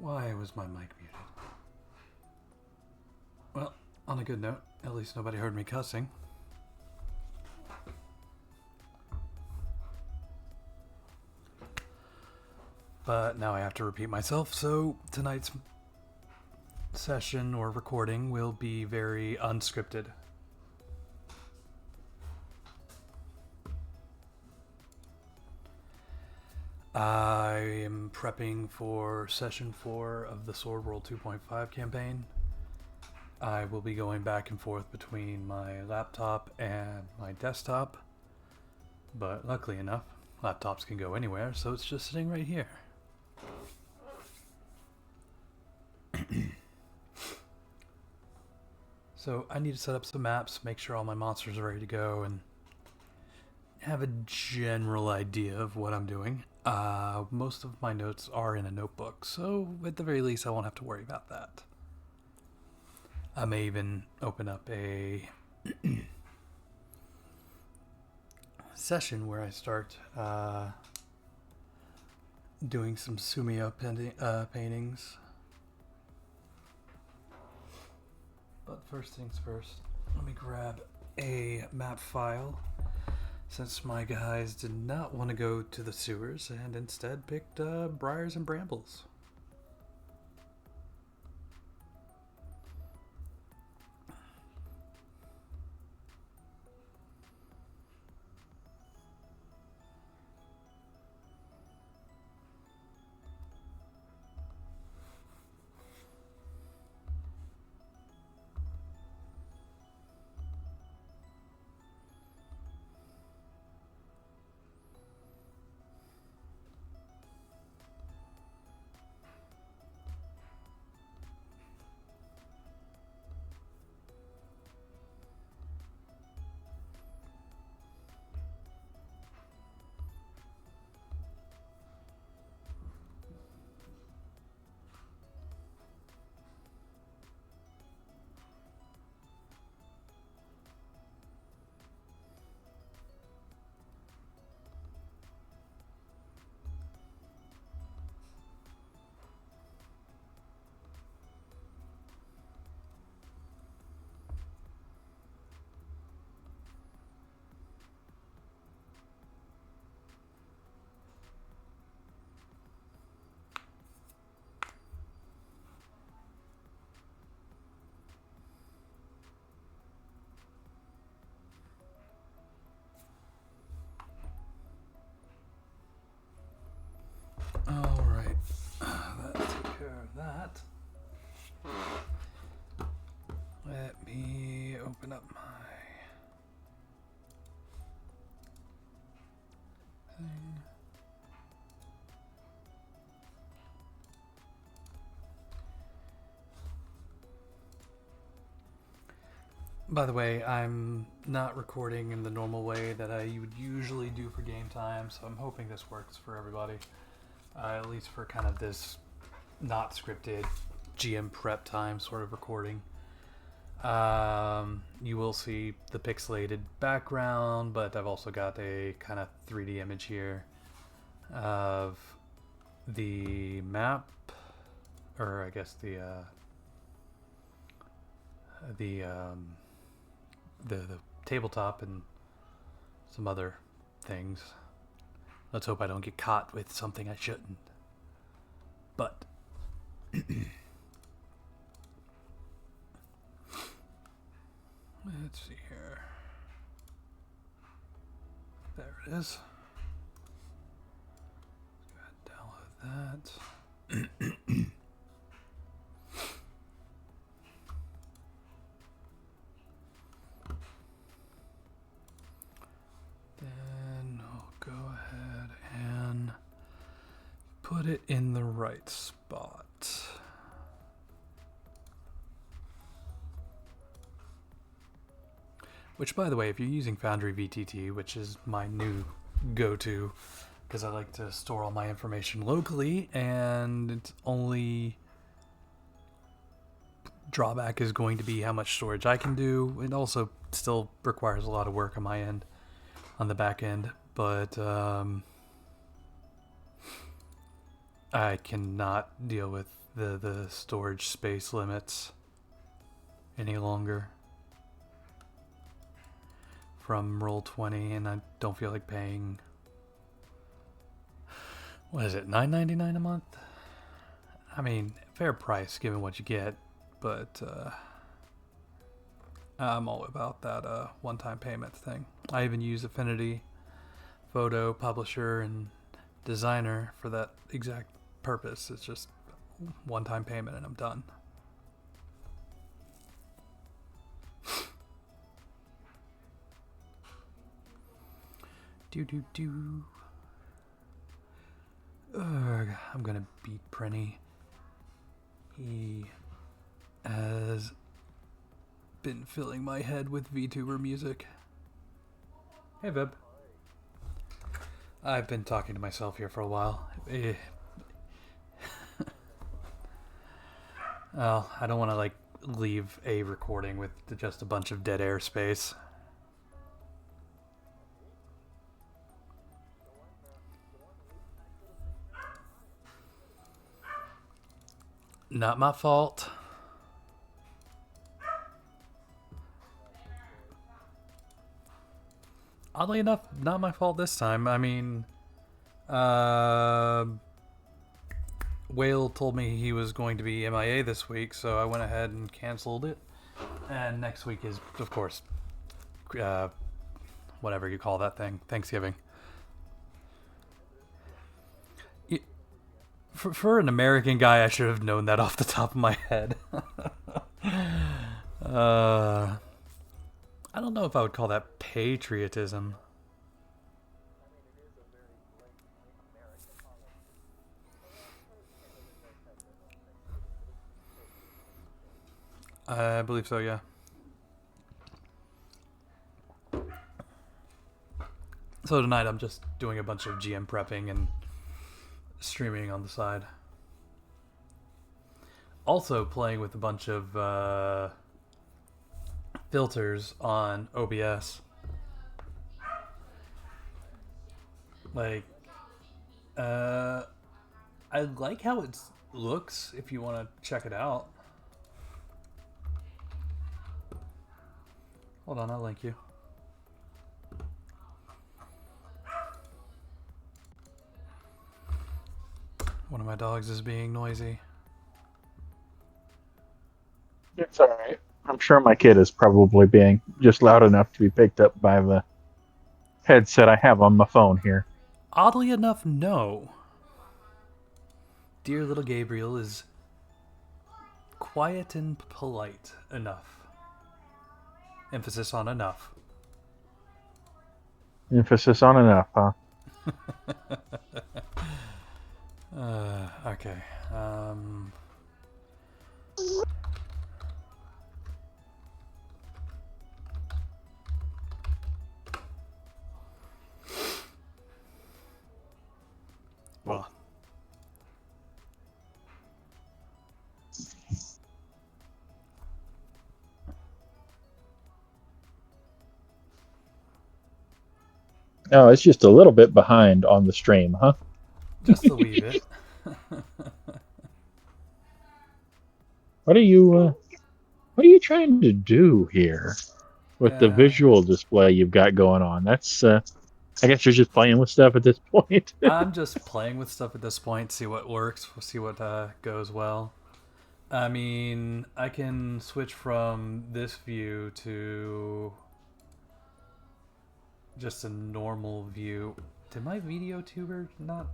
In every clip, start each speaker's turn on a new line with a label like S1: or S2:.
S1: Why was my mic muted? Well, on a good note, at least nobody heard me cussing. But now I have to repeat myself, so tonight's session or recording will be very unscripted. I am prepping for session 4 of the Sword World 2.5 campaign. I will be going back and forth between my laptop and my desktop, but luckily enough, laptops can go anywhere, so it's just sitting right here. So I need to set up some maps, make sure all my monsters are ready to go, and have a general idea of what I'm doing. Most of my notes are in a notebook, so at the very least I won't have to worry about that. I may even open up a session where I start doing some Sumiya paintings. But first things first, let me grab a map file, since my guys did not want to go to the sewers and instead picked briars and brambles. Alright, that took care of that. Let me open up my thing. By the way, I'm not recording in the normal way that I would usually do for game time, so I'm hoping this works for everybody. At least for kind of this not scripted GM prep time sort of recording. You will see the pixelated background, but I've also got a kind of 3D image here of the map, or I guess the tabletop and some other things. Let's hope I don't get caught with something I shouldn't. But let's see here. There it is. Go ahead and download that. Then I'll go ahead and put it in the right spot. Which, by the way, if you're using Foundry VTT, which is my new go-to, because I like to store all my information locally, and its only drawback is going to be how much storage I can do. It also still requires a lot of work on my end, on the back end, but I cannot deal with the storage space limits any longer from Roll20, and I don't feel like paying, what is it, $9.99 a month? I mean, fair price given what you get, but I'm all about that one-time payment thing. I even use Affinity Photo Publisher and Designer for that exact purpose. It's just one-time payment and I'm done. Do. I'm gonna beat Prenny. He has been filling my head with VTuber music. Hey, Vib. I've been talking to myself here for a while. Well, I don't want to leave a recording with just a bunch of dead air space. Not my fault. Oddly enough, not my fault this time. I mean, Whale told me he was going to be MIA this week, so I went ahead and canceled it. And next week is, of course, whatever you call that thing, Thanksgiving. For an American guy, I should have known that off the top of my head. I don't know if I would call that patriotism. I believe so, yeah. So tonight I'm just doing a bunch of GM prepping and streaming on the side. Also playing with a bunch of filters on OBS. I like how it looks if you want to check it out. Hold on, I'll link you. One of my dogs is being noisy.
S2: It's all right. I'm sure my kid is probably being just loud enough to be picked up by the headset I have on my phone here.
S1: Oddly enough, no. Dear little Gabriel is quiet and polite enough. Emphasis on enough.
S2: Emphasis on enough, huh?
S1: Okay. Well.
S2: Oh, it's just a little bit behind on the stream, huh?
S1: Just to leave it.
S2: What are you trying to do here with the visual display you've got going on? That's I guess you're just playing with stuff at this point.
S1: I'm just playing with stuff at this point, see what works, see what goes well. I mean, I can switch from this view to just a normal view. Did my video tuber not?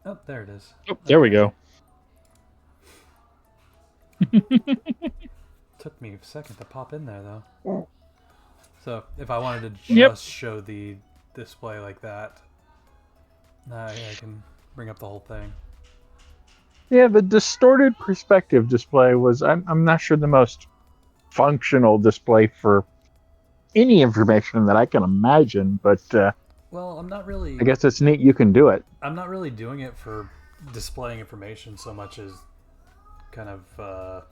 S1: Oh, there it is.
S2: Oh, there we go.
S1: Took me a second to pop in there, though. So, if I wanted to just show the display like that, I can bring up the whole thing.
S2: Yeah, the distorted perspective display was, I'm not sure, the most functional display for any information that I can imagine, but
S1: well, I'm not really...
S2: I guess it's neat you can do it.
S1: I'm not really doing it for displaying information so much as kind of...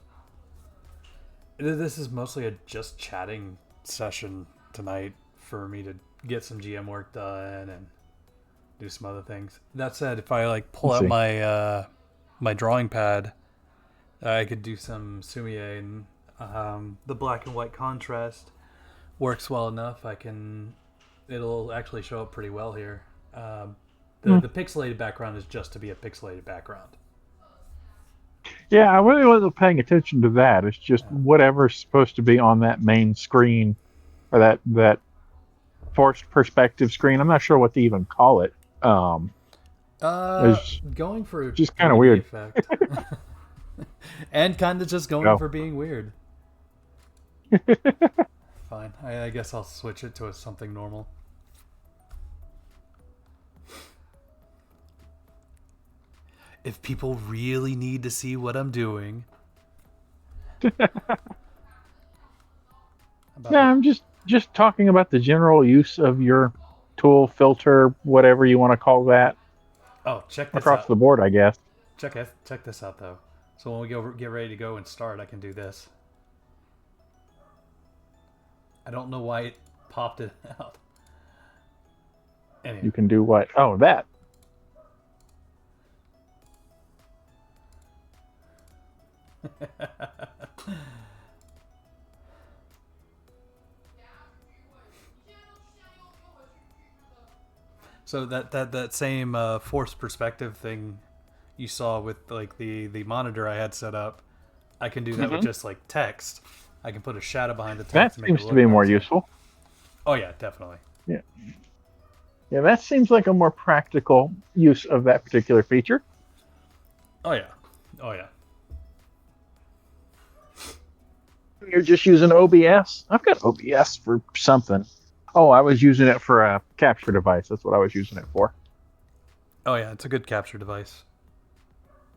S1: this is mostly a just chatting session tonight for me to get some GM work done and do some other things. That said, if I pull out my my drawing pad, I could do some sumie, and the black and white contrast works well enough. It'll actually show up pretty well here. The pixelated background is just to be a pixelated background.
S2: Yeah, I really wasn't paying attention to that. It's just whatever's supposed to be on that main screen or that forced perspective screen. I'm not sure what to even call it. It's
S1: Going for a
S2: just kind of
S1: 3D
S2: weird.
S1: effect, and kind of just going
S2: Oh.
S1: for being weird. Fine, I guess I'll switch it to something normal. If people really need to see what I'm doing.
S2: Yeah, I'm just talking about the general use of your tool, filter, whatever you want to call that,
S1: Oh, check this
S2: across
S1: out.
S2: the board, I guess.
S1: Check this out though. So when we get ready to go and start, I can do this. I don't know why it popped it out. Anyway.
S2: You can do what? Oh, that.
S1: So that same forced perspective thing you saw with like the monitor I had set up, I can do that with just like text. I can put a shadow behind the
S2: That
S1: text to make it
S2: seems to
S1: look
S2: be more
S1: nicer.
S2: useful.
S1: Oh yeah, definitely.
S2: Yeah. Yeah, that seems like a more practical use of that particular feature.
S1: Oh yeah. Oh yeah.
S2: You're just using OBS? I've got OBS for something. Oh, I was using it for a capture device. That's what I was using it for.
S1: Oh yeah, it's a good capture device.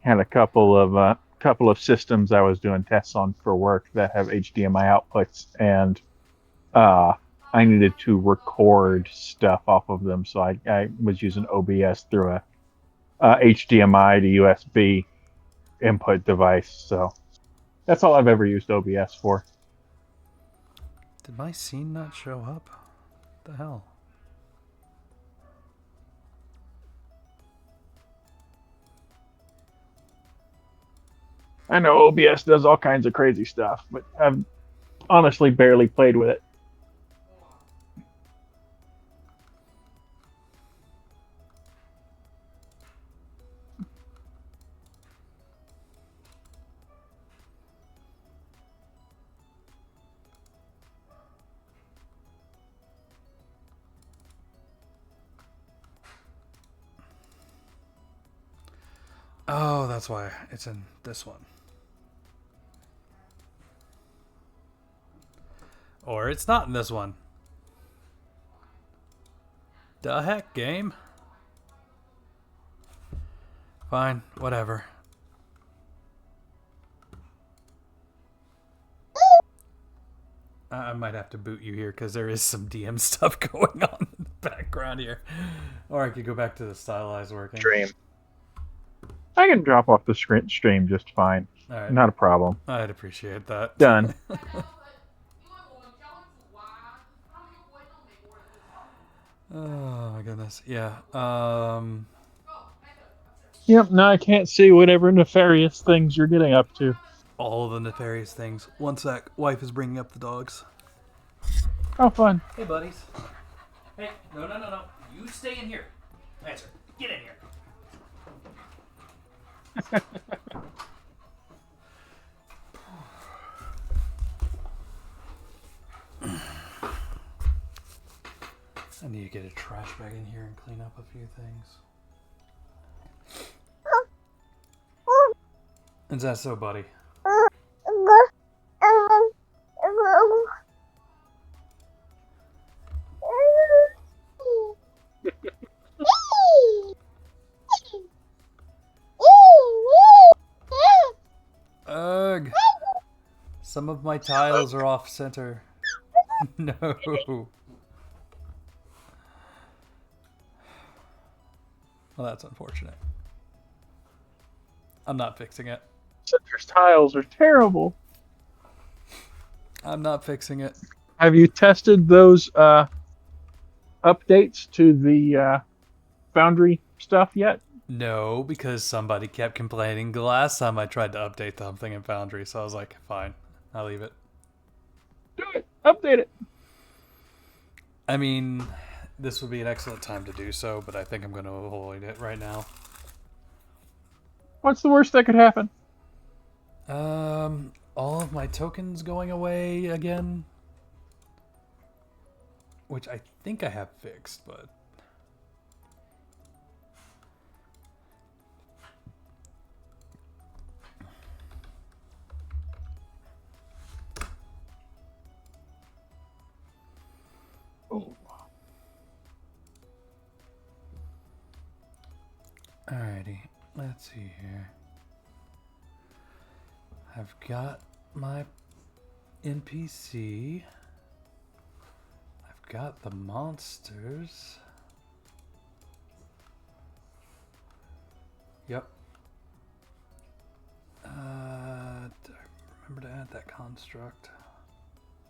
S2: Had a couple of systems I was doing tests on for work that have HDMI outputs, and I needed to record stuff off of them, so I was using OBS through a HDMI to USB input device. So that's all I've ever used OBS for.
S1: Did my scene not show up? What the hell?
S2: I know OBS does all kinds of crazy stuff, but I've honestly barely played with it.
S1: Oh, that's why it's in this one. Or it's not in this one. The heck, game? Fine, whatever. I might have to boot you here because there is some DM stuff going on in the background here. Or I could go back to the stylized working.
S2: Stream. I can drop off the stream just fine.
S1: All right.
S2: Not a problem.
S1: I'd appreciate that.
S2: Done.
S1: Oh my goodness. Yeah.
S2: Yep, now I can't see whatever nefarious things you're getting up to.
S1: All the nefarious things. One sec. Wife is bringing up the dogs.
S2: Oh, fun.
S1: Hey, buddies. Hey, no. You stay in here. Answer. Get in here. I need to get a trash bag in here and clean up a few things. Is that so, buddy? Ugh. Some of my tiles are off center. No. Well, that's unfortunate. I'm not fixing it.
S2: Center's tiles are terrible.
S1: I'm not fixing it.
S2: Have you tested those updates to the Foundry stuff yet?
S1: No, because somebody kept complaining the last time I tried to update something in Foundry, so I was like, fine, I'll leave it.
S2: Do it. Update it.
S1: I mean, this would be an excellent time to do so, but I think I'm going to avoid it right now.
S2: What's the worst that could happen?
S1: All of my tokens going away again, which I think I have fixed, but
S2: Oh.
S1: alrighty, let's see here. I've got my NPC. I've got the monsters. Yep. Do I remember to add that construct?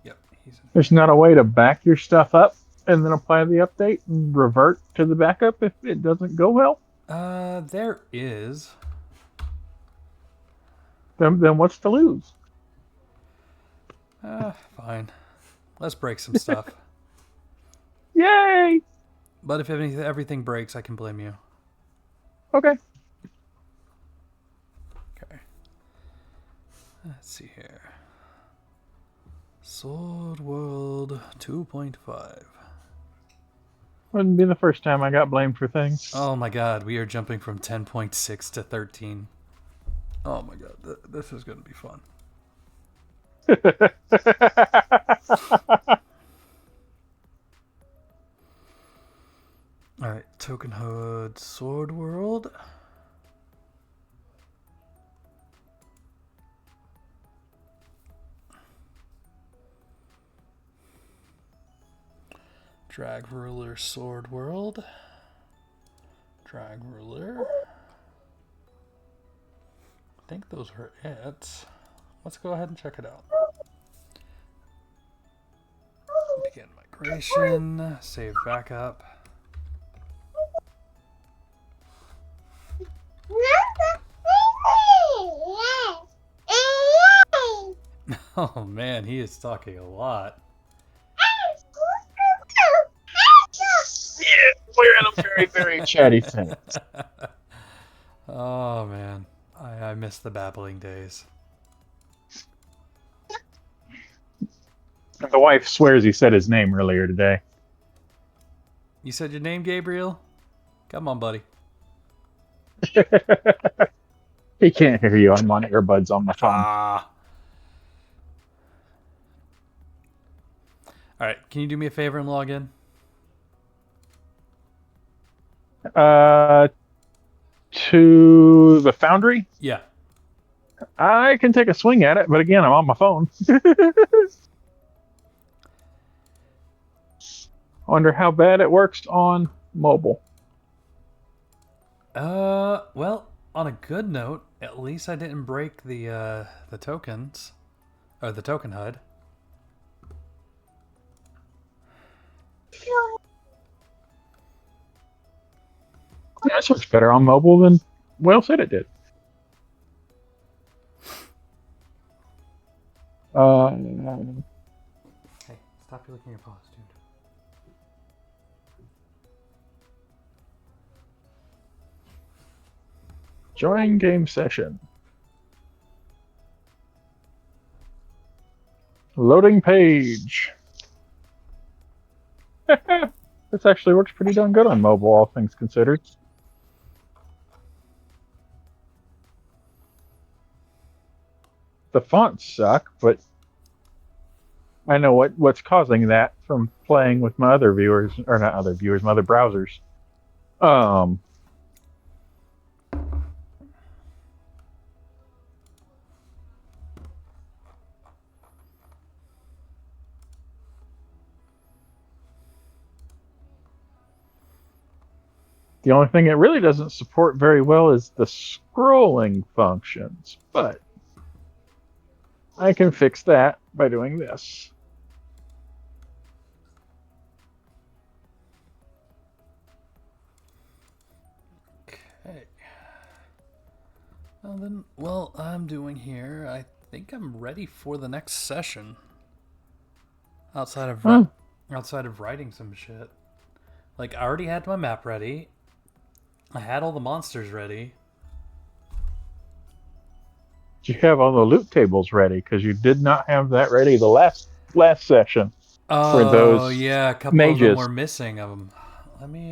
S1: Yep, he's in.
S2: There's not a way to back your stuff up and then apply the update and revert to the backup if it doesn't go well?
S1: There is.
S2: Then what's to lose?
S1: Fine. Let's break some stuff.
S2: Yay!
S1: But if everything breaks, I can blame you.
S2: Okay.
S1: Okay. Let's see here. Sword World 2.5.
S2: Wouldn't be the first time I got blamed for things.
S1: Oh my god, we are jumping from 10.6 to 13. Oh my god, this is going to be fun. Alright, Token Hood, Sword World. Drag Ruler, Sword World. Drag Ruler. I think those were it. Let's go ahead and check it out. Begin migration. Save backup. Oh man, he is talking a lot.
S2: Yeah, we're in a very, very chatty thing.
S1: Oh man, I miss the babbling days.
S2: The wife swears he said his name earlier today.
S1: You said your name, Gabriel? Come on, buddy.
S2: He can't hear you. I'm on earbuds on my phone.
S1: Ah. All right, can you do me a favor and log in?
S2: To the Foundry?
S1: Yeah.
S2: I can take a swing at it, but again, I'm on my phone. Wonder how bad it works on mobile.
S1: Well, on a good note, at least I didn't break the tokens or the token HUD.
S2: Yeah, it works better on mobile than Whale said it did.
S1: Hey, stop licking your paws, dude.
S2: Join game session. Loading page. This actually works pretty darn good on mobile, all things considered. The fonts suck, but I know what's causing that from playing with my other viewers, or not other viewers, my other browsers. The only thing it really doesn't support very well is the scrolling functions, but I can fix that by doing this.
S1: Okay. Well, I'm doing here. I think I'm ready for the next session. Outside of
S2: Huh?
S1: outside of writing some shit. Like, I already had my map ready. I had all the monsters ready.
S2: You have all the loot tables ready because you did not have that ready the last session for
S1: Oh
S2: those
S1: yeah, a couple of them
S2: mages.
S1: were missing of them. Let me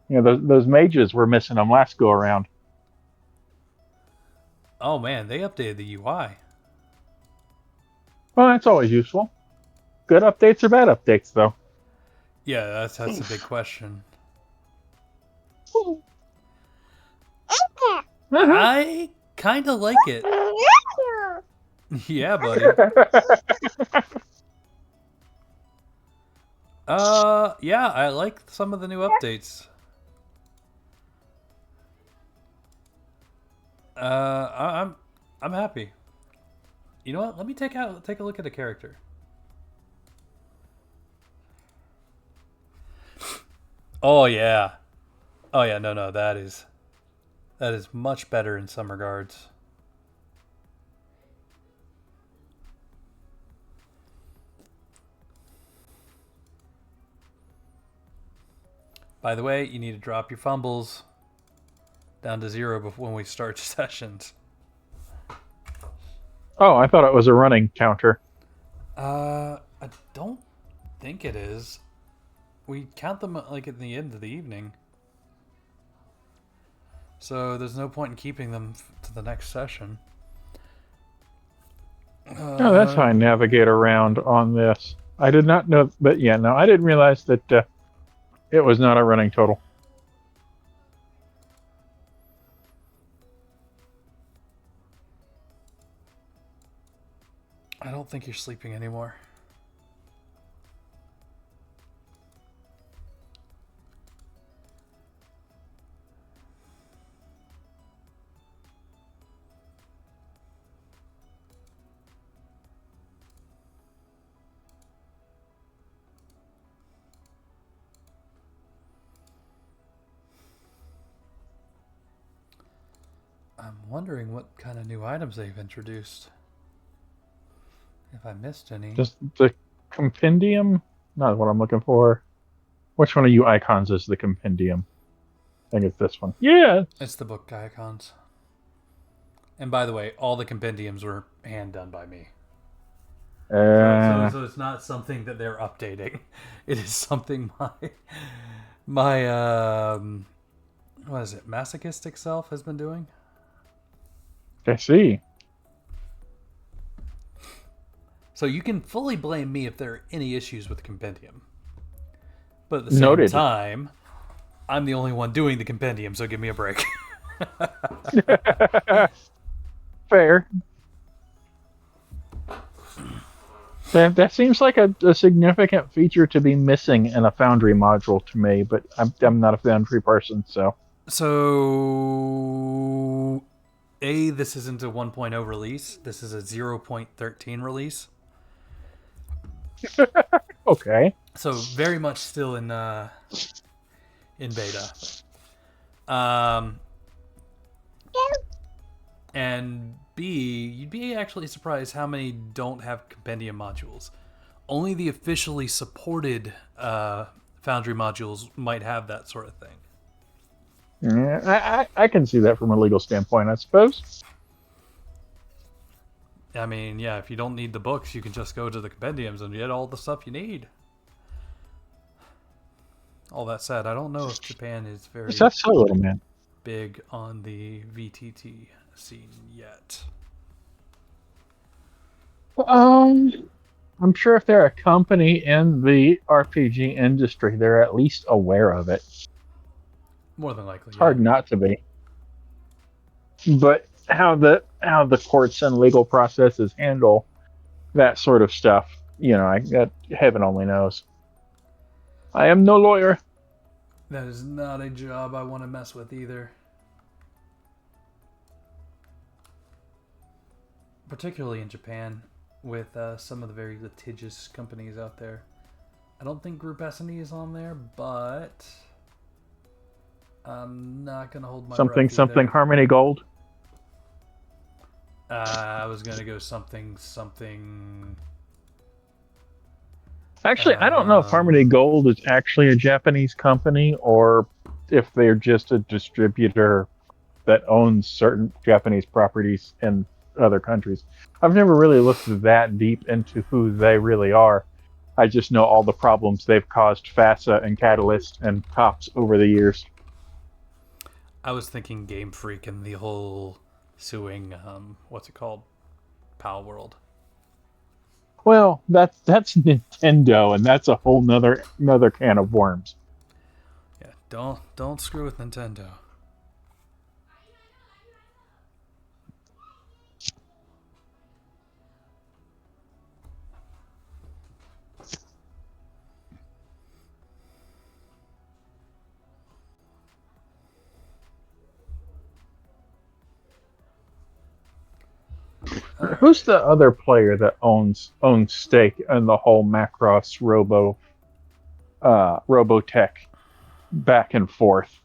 S2: You know, those mages were missing them last go around.
S1: Oh man, they updated the UI.
S2: Well, that's always useful. Good updates or bad updates, though.
S1: Yeah, that's a big question.
S2: Uh-huh.
S1: I kind of like it. Yeah, buddy. Yeah, I like some of the new updates. I'm happy. You know what? Let me take a look at a character. Oh yeah. Oh yeah, no, that is much better in some regards. By the way, you need to drop your fumbles down to 0 before when we start sessions.
S2: Oh, I thought it was a running counter.
S1: I don't think it is. We count them like at the end of the evening. So there's no point in keeping them to the next session.
S2: Oh, that's how I navigate around on this. I did not know, but yeah, no, I didn't realize that it was not a running total.
S1: I don't think you're sleeping anymore. I'm wondering what kind of new items they've introduced. If I missed any.
S2: Just the compendium, not what I'm looking for. Which one of you icons is the compendium? I think it's this one. Yeah.
S1: It's the book icons. And by the way, all the compendiums were hand done by me.
S2: Uh,
S1: So it's not something that they're updating. It is something my what is it? Masochistic self has been doing.
S2: I see.
S1: So you can fully blame me if there are any issues with the compendium. But at the same
S2: Noted.
S1: time, I'm the only one doing the compendium, so give me a break.
S2: Fair. That seems like a significant feature to be missing in a Foundry module to me, but I'm not a Foundry person, so.
S1: So, this isn't a 1.0 release. This is a 0.13 release.
S2: Okay.
S1: So very much still in beta. And B, you'd be actually surprised how many don't have compendium modules. Only the officially supported Foundry modules might have that sort of thing.
S2: Yeah, I can see that from a legal standpoint, I suppose.
S1: I mean, yeah, if you don't need the books, you can just go to the compendiums and get all the stuff you need. All that said, I don't know if Japan is very
S2: What's that silly little man?
S1: big on the VTT scene yet.
S2: I'm sure if they're a company in the RPG industry, they're at least aware of it.
S1: More than likely,
S2: It's
S1: yeah.
S2: hard not to be. But how the courts and legal processes handle that sort of stuff, that heaven only knows. I am no lawyer.
S1: That is not a job I want to mess with either. Particularly in Japan, with some of the very litigious companies out there. I don't think Group S&E is on there, but I'm not gonna hold my
S2: Something
S1: breath
S2: something
S1: either.
S2: Harmony Gold.
S1: I was gonna go something.
S2: Actually, I don't know if Harmony
S1: Um,
S2: Gold is actually a Japanese company or if they're just a distributor that owns certain Japanese properties in other countries. I've never really looked that deep into who they really are. I just know all the problems they've caused FASA and Catalyst and Cops over the years.
S1: I was thinking Game Freak and the whole suing. What's it called? Pal World.
S2: Well, that's Nintendo, and that's a whole another can of worms.
S1: Yeah, don't screw with Nintendo. All right.
S2: Who's the other player that owns stake in the whole Macross Robotech back and forth?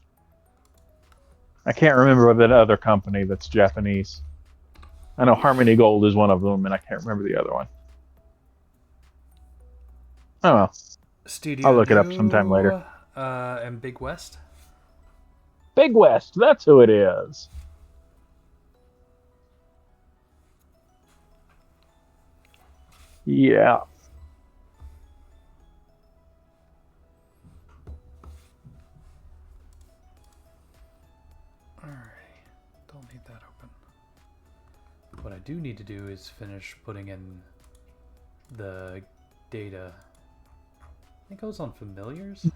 S2: I can't remember that other company that's Japanese. I know Harmony Gold is one of them, and I can't remember the other one. Oh well, I'll
S1: Studio
S2: look it up sometime
S1: New
S2: later.
S1: and Big West.
S2: Big West, that's who it is. Yeah.
S1: All right, don't need that open. What I do need to do is finish putting in the data. It goes on familiars.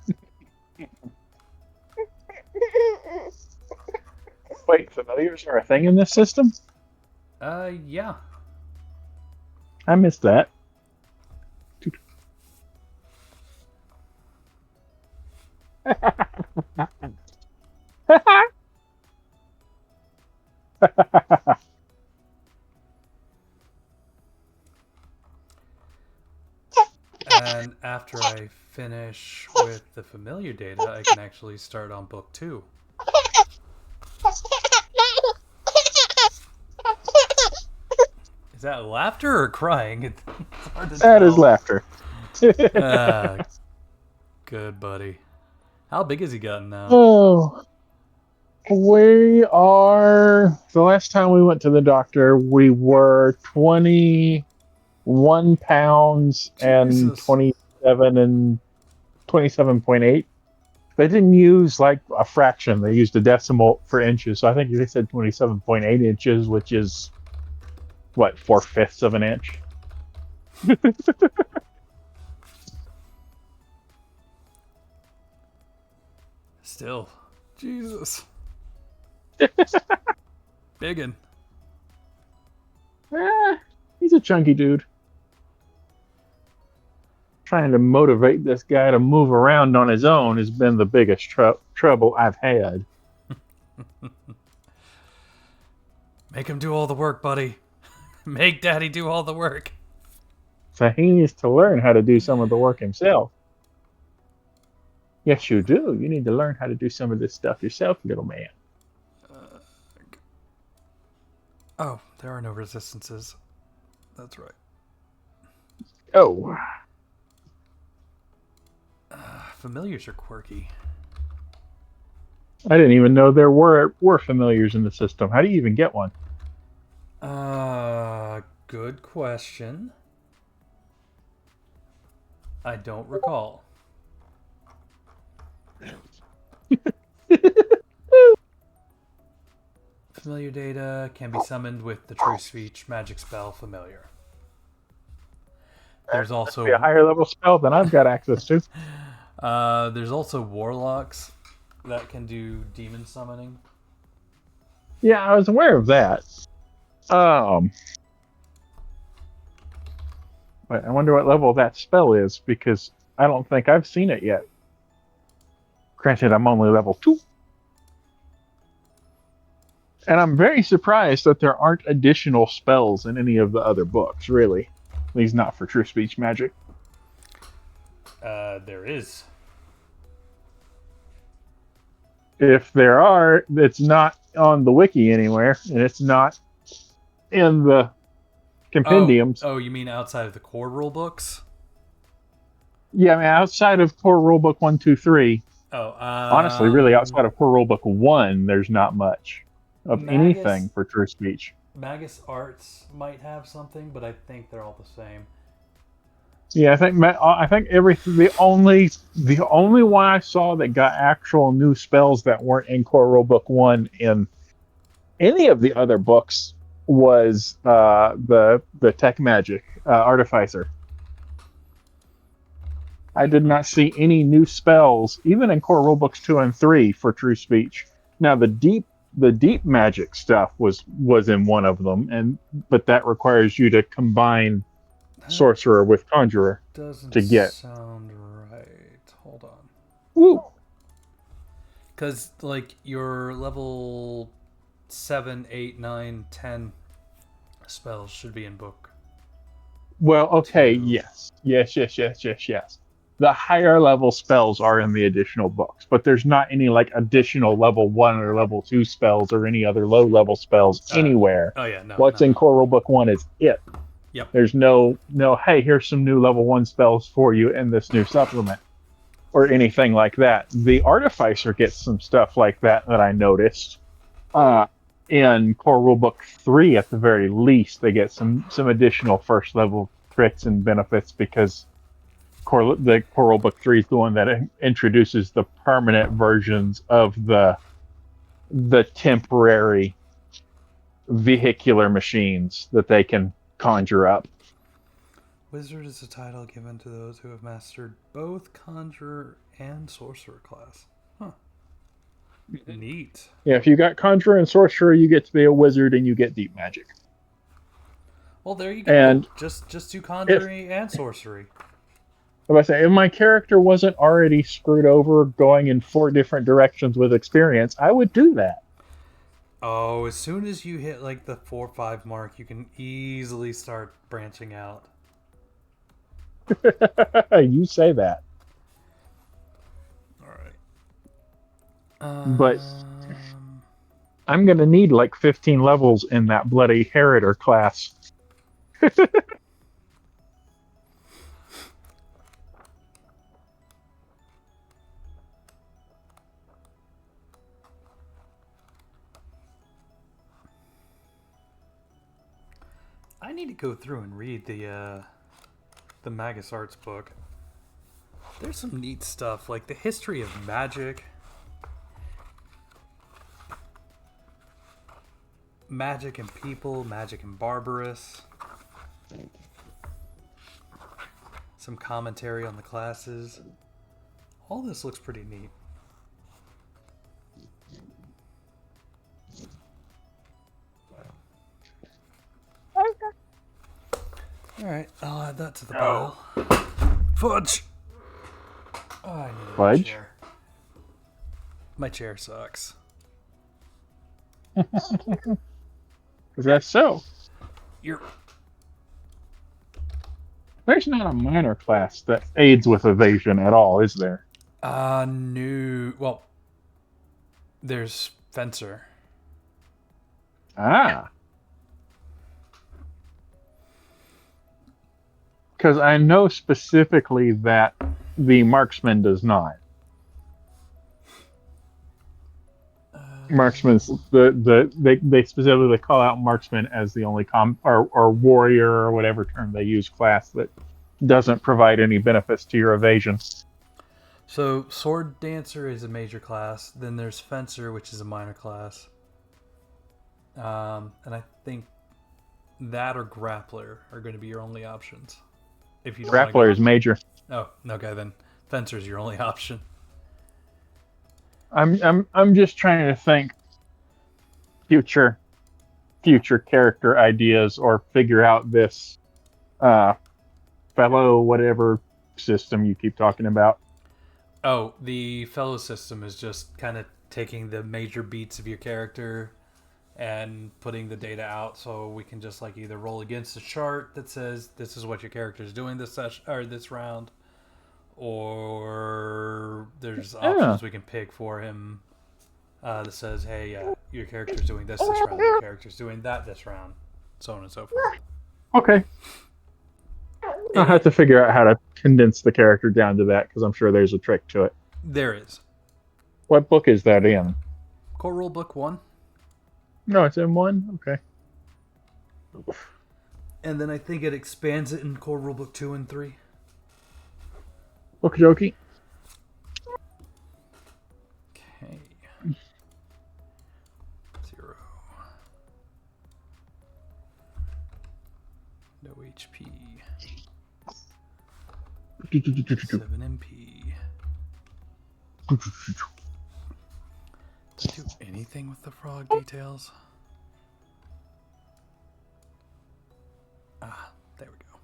S2: Wait, familiars are a thing in this system?
S1: Yeah.
S2: I missed that.
S1: And after I finish with the familiar data, I can actually start on book 2. Is that laughter or crying? It's hard to
S2: That is
S1: tell.
S2: laughter.
S1: Ah, good buddy. How big has he gotten now?
S2: Oh, we are. The last time we went to the doctor, we were 21 pounds and
S1: Jesus.
S2: 27.8. They didn't use like a fraction. They used a decimal for inches. So I think they said 27.8 inches, which is what, 4/5 of an inch.
S1: Still. Jesus. Biggin.
S2: He's a chunky dude. Trying to motivate this guy to move around on his own has been the biggest trouble I've had.
S1: Make him do all the work, buddy. Make Daddy do all the work.
S2: So he needs to learn how to do some of the work himself. Yes, you do. You need to learn how to do some of this stuff yourself, little man.
S1: Oh, there are no resistances. That's right.
S2: Oh,
S1: Familiars are quirky.
S2: I didn't even know there were familiars in the system. How do you even get one?
S1: Good question. I don't recall. Familiar data can be summoned with the True Speech magic spell Familiar. There's
S2: Be a
S1: also
S2: higher level spell than I've got access to.
S1: there's also warlocks that can do demon summoning.
S2: Yeah, I was aware of that. But I wonder what level that spell is because I don't think I've seen it yet. Granted, I'm only level 2. And I'm very surprised that there aren't additional spells in any of the other books, really. At least not for True Speech Magic.
S1: There is.
S2: If there are, it's not on the wiki anywhere, and it's not in the compendiums.
S1: Oh, you mean outside of the core rule books?
S2: Yeah, I mean, outside of core rulebook 123,
S1: Oh,
S2: honestly, really outside of core rulebook 1, there's not much of anything
S1: Magus
S2: for true speech.
S1: Magus Arts might have something, but I think they're all the same.
S2: Yeah, I think the only one I saw that got actual new spells that weren't in core rulebook 1 in any of the other books was the tech magic artificer. I did not see any new spells, even in core rulebooks 2 and 3 for true speech. Now the deep magic stuff was in one of them, but that requires you to combine
S1: That
S2: sorcerer with conjurer
S1: doesn't
S2: to get.
S1: sound right. Hold on.
S2: Woo.
S1: Because, like, your level 7, 8, 9, 10 spells should be in book
S2: Well, okay,
S1: 2.
S2: yes. The higher level spells are in the additional books, but there's not any like additional level 1 or level 2 spells or any other low level spells anywhere.
S1: Oh, yeah, no,
S2: What's
S1: no,
S2: in
S1: no.
S2: core rulebook 1 is it.
S1: Yep.
S2: There's no, hey, here's some new level 1 spells for you in this new supplement or anything like that. The artificer gets some stuff like that I noticed. Uh, in core rulebook 3 at the very least, they get some additional first level tricks and benefits because the core rulebook 3 is the one that introduces the permanent versions of the temporary vehicular machines that they can conjure up.
S1: Wizard is a title given to those who have mastered both Conjurer and Sorcerer class. Huh. Neat.
S2: Yeah, if you got conjurer and sorcerer, you get to be a wizard and you get deep magic.
S1: Well, there you go.
S2: And
S1: Just do
S2: if
S1: Conjuring and Sorcery.
S2: if my character wasn't already screwed over going in 4 different directions with experience, I would do that.
S1: Oh, as soon as you hit, like, the 4 5 mark, you can easily start branching out.
S2: You say that.
S1: Alright.
S2: But I'm going to need like 15 levels in that bloody Heritor class.
S1: I need to go through and read the Magus Arts book. There's some neat stuff, like the history of magic. Magic and people, magic and barbarous. Some commentary on the classes. All this looks pretty neat. Alright, I'll add that to the pile. Fudge! Oh, I need a
S2: Fudge?
S1: chair. My chair sucks.
S2: Is that so?
S1: You're...
S2: There's not a minor class that aids with evasion at all, is there?
S1: New... Well, there's Fencer.
S2: Ah. Because I know specifically that the marksman does not. Marksman's they specifically call out marksman as the only or warrior or whatever term they use class that doesn't provide any benefits to your evasion.
S1: So, Sword Dancer is a major class. Then there's Fencer, which is a minor class. And I think that or Grappler are going to be your only options. If you don't
S2: Grappler is major.
S1: Oh, okay, then Fencer's your only option.
S2: I'm just trying to think future character ideas or figure out this fellow whatever system you keep talking about.
S1: Oh, the fellow system is just kind of taking the major beats of your character and putting the data out, so we can just like either roll against a chart that says this is what your character is doing this session or this round, or there's options we can pick for him that says, hey, your character's doing this round, your character's doing that this round, so on and so forth.
S2: Okay. I'll have to figure out how to condense the character down to that, because I'm sure there's a trick to it.
S1: There is.
S2: What book is that in?
S1: Core Rule Book 1.
S2: No, it's in 1? Okay.
S1: And then I think it expands it in Core Rule Book 2 and 3.
S2: Okie dokie.
S1: Okay. 0. No HP. 7 MP. Did I do anything with the frog details? Ah, there we go.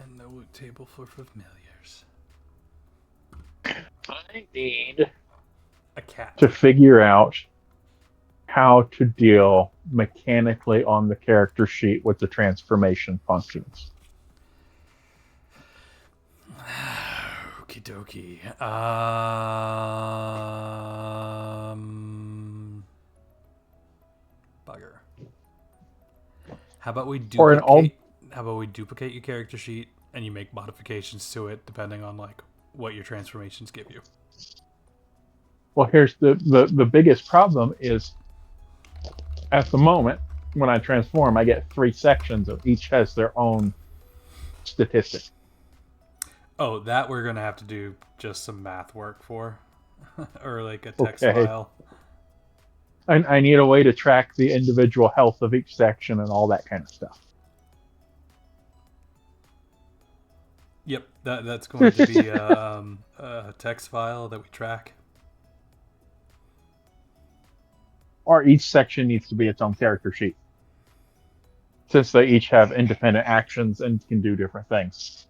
S1: And the loot table for familiars.
S2: I need
S1: A cat.
S2: to figure out how to deal mechanically on the character sheet with the transformation functions.
S1: Okie dokie. Bugger. How about we duplicate? How about we duplicate your character sheet and you make modifications to it depending on like what your transformations give you?
S2: Well, here's the biggest problem is at the moment when I transform, I get 3 sections of each has their own statistic.
S1: Oh, that we're gonna have to do just some math work for, or like a text file.
S2: I need a way to track the individual health of each section and all that kind of stuff.
S1: Yep, that's going to be a text file that we track.
S2: Or each section needs to be its own character sheet, since they each have independent actions and can do different things.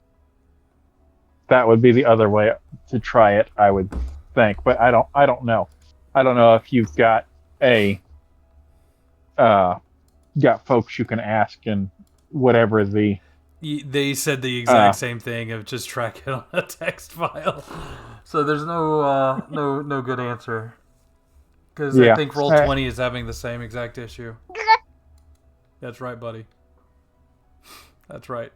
S2: That would be the other way to try it, I would think, but I don't know. I don't know if you've got got folks you can ask and whatever the.
S1: They said the exact same thing of just track it on a text file, so there's no good answer. Because I think Roll20 is having the same exact issue. That's right, buddy. That's right.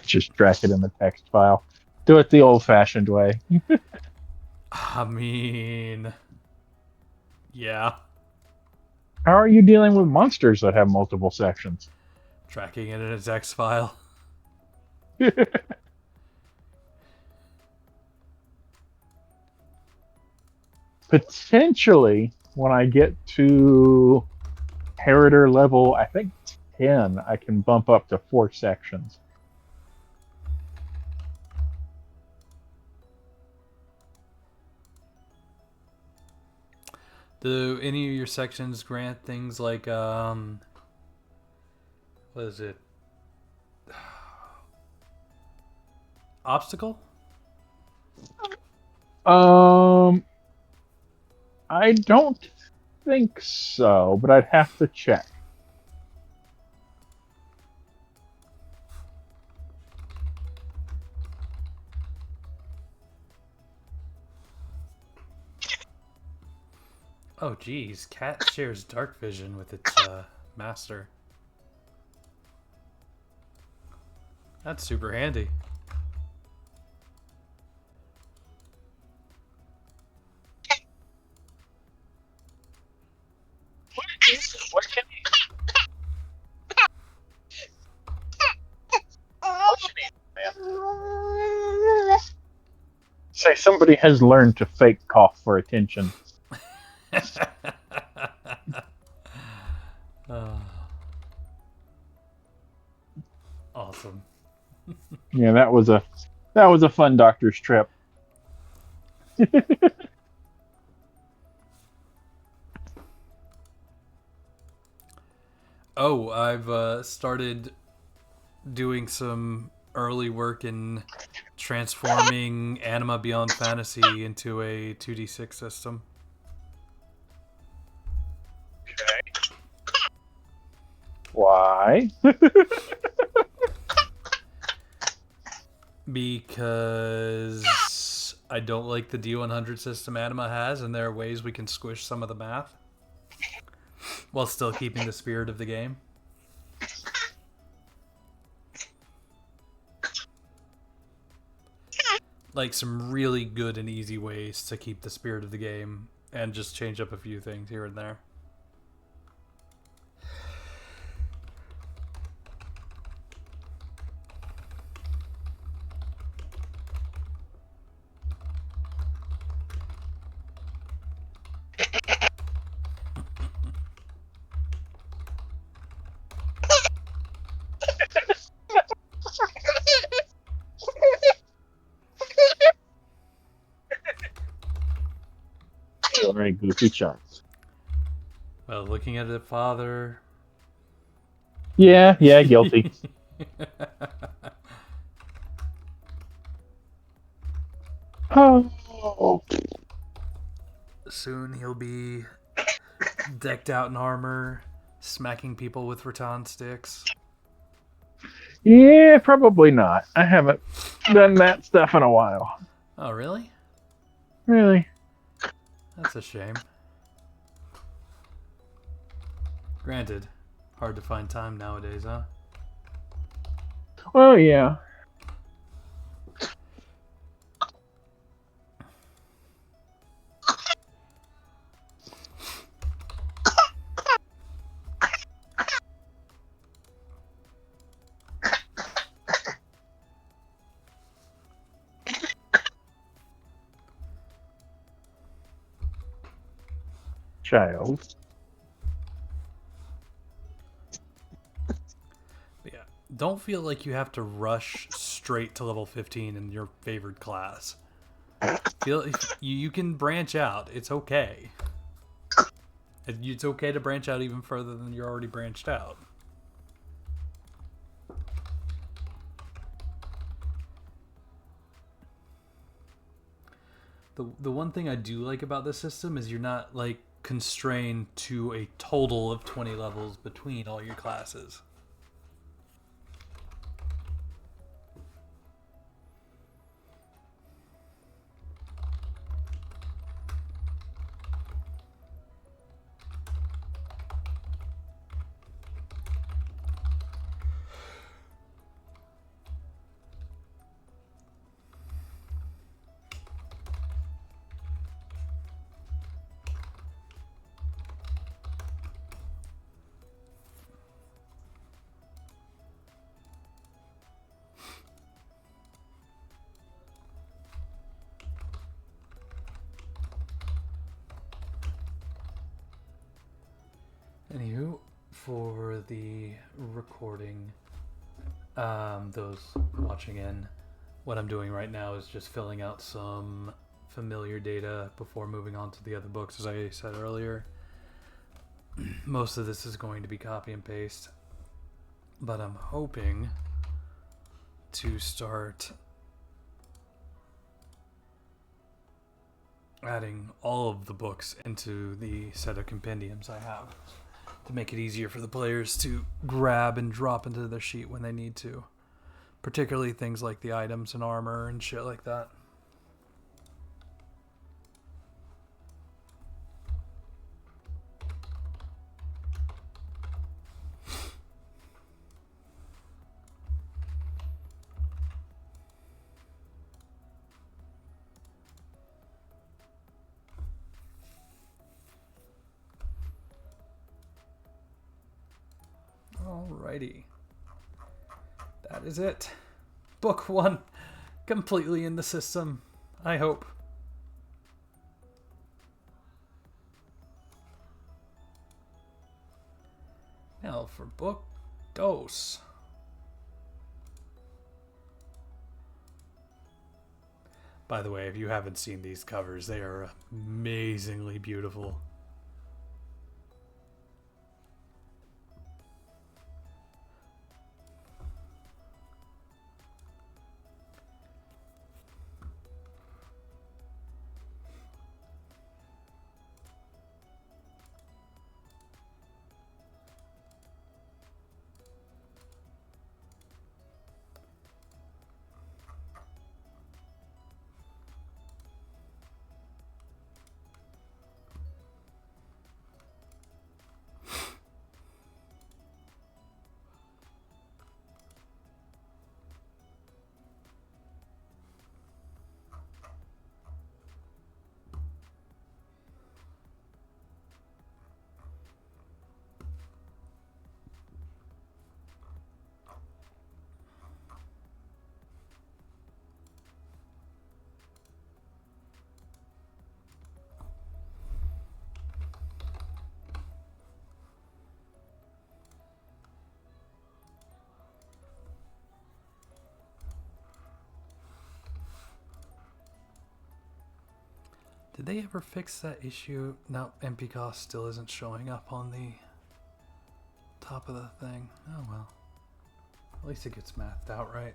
S2: Just track it in the text file. Do it the old-fashioned way.
S1: I mean, yeah.
S2: How are you dealing with monsters that have multiple sections?
S1: Tracking it in a text file.
S2: Potentially, when I get to Heritor level, I think 10, I can bump up to 4 sections.
S1: Do any of your sections grant things like, what is it? Obstacle?
S2: I don't think so, but I'd have to check.
S1: Oh, geez. Cat shares dark vision with its master. That's super handy.
S2: What can Say somebody has learned to fake cough for attention.
S1: Awesome.
S2: Yeah, that was a fun doctor's trip.
S1: Oh, I've started doing some early work in transforming Anima Beyond Fantasy into a 2d6 system.
S2: Why?
S1: Because I don't like the D100 system Anima has, and there are ways we can squish some of the math while still keeping the spirit of the game. Like some really good and easy ways to keep the spirit of the game and just change up a few things here and there.
S2: Very goofy shots.
S1: Well, looking at it, Father.
S2: Yeah, guilty. Oh.
S1: Soon he'll be decked out in armor, smacking people with rattan sticks.
S2: Yeah, probably not. I haven't done that stuff in a while.
S1: Oh, really?
S2: Really?
S1: That's a shame. Granted, hard to find time nowadays, huh?
S2: Well, yeah. Child.
S1: Yeah. Don't feel like you have to rush straight to level 15 in your favored class. Feel you can branch out. It's okay. It's okay to branch out even further than you're already branched out. The one thing I do like about this system is you're not like constrained to a total of 20 levels between all your classes. Anywho, for the recording, those watching in, what I'm doing right now is just filling out some familiar data before moving on to the other books. As I said earlier, most of this is going to be copy and paste, but I'm hoping to start adding all of the books into the set of compendiums I have to make it easier for the players to grab and drop into their sheet when they need to. Particularly things like the items and armor and shit like that. Alrighty. That is it. Book 1 completely in the system, I hope. book dos. By the way, if you haven't seen these covers, they are amazingly beautiful. Did they ever fix that issue? No, MP cost still isn't showing up on the top of the thing. Oh well. At least it gets mathed out right.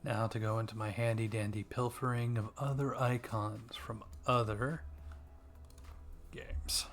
S1: Now to go into my handy dandy pilfering of other icons from other games.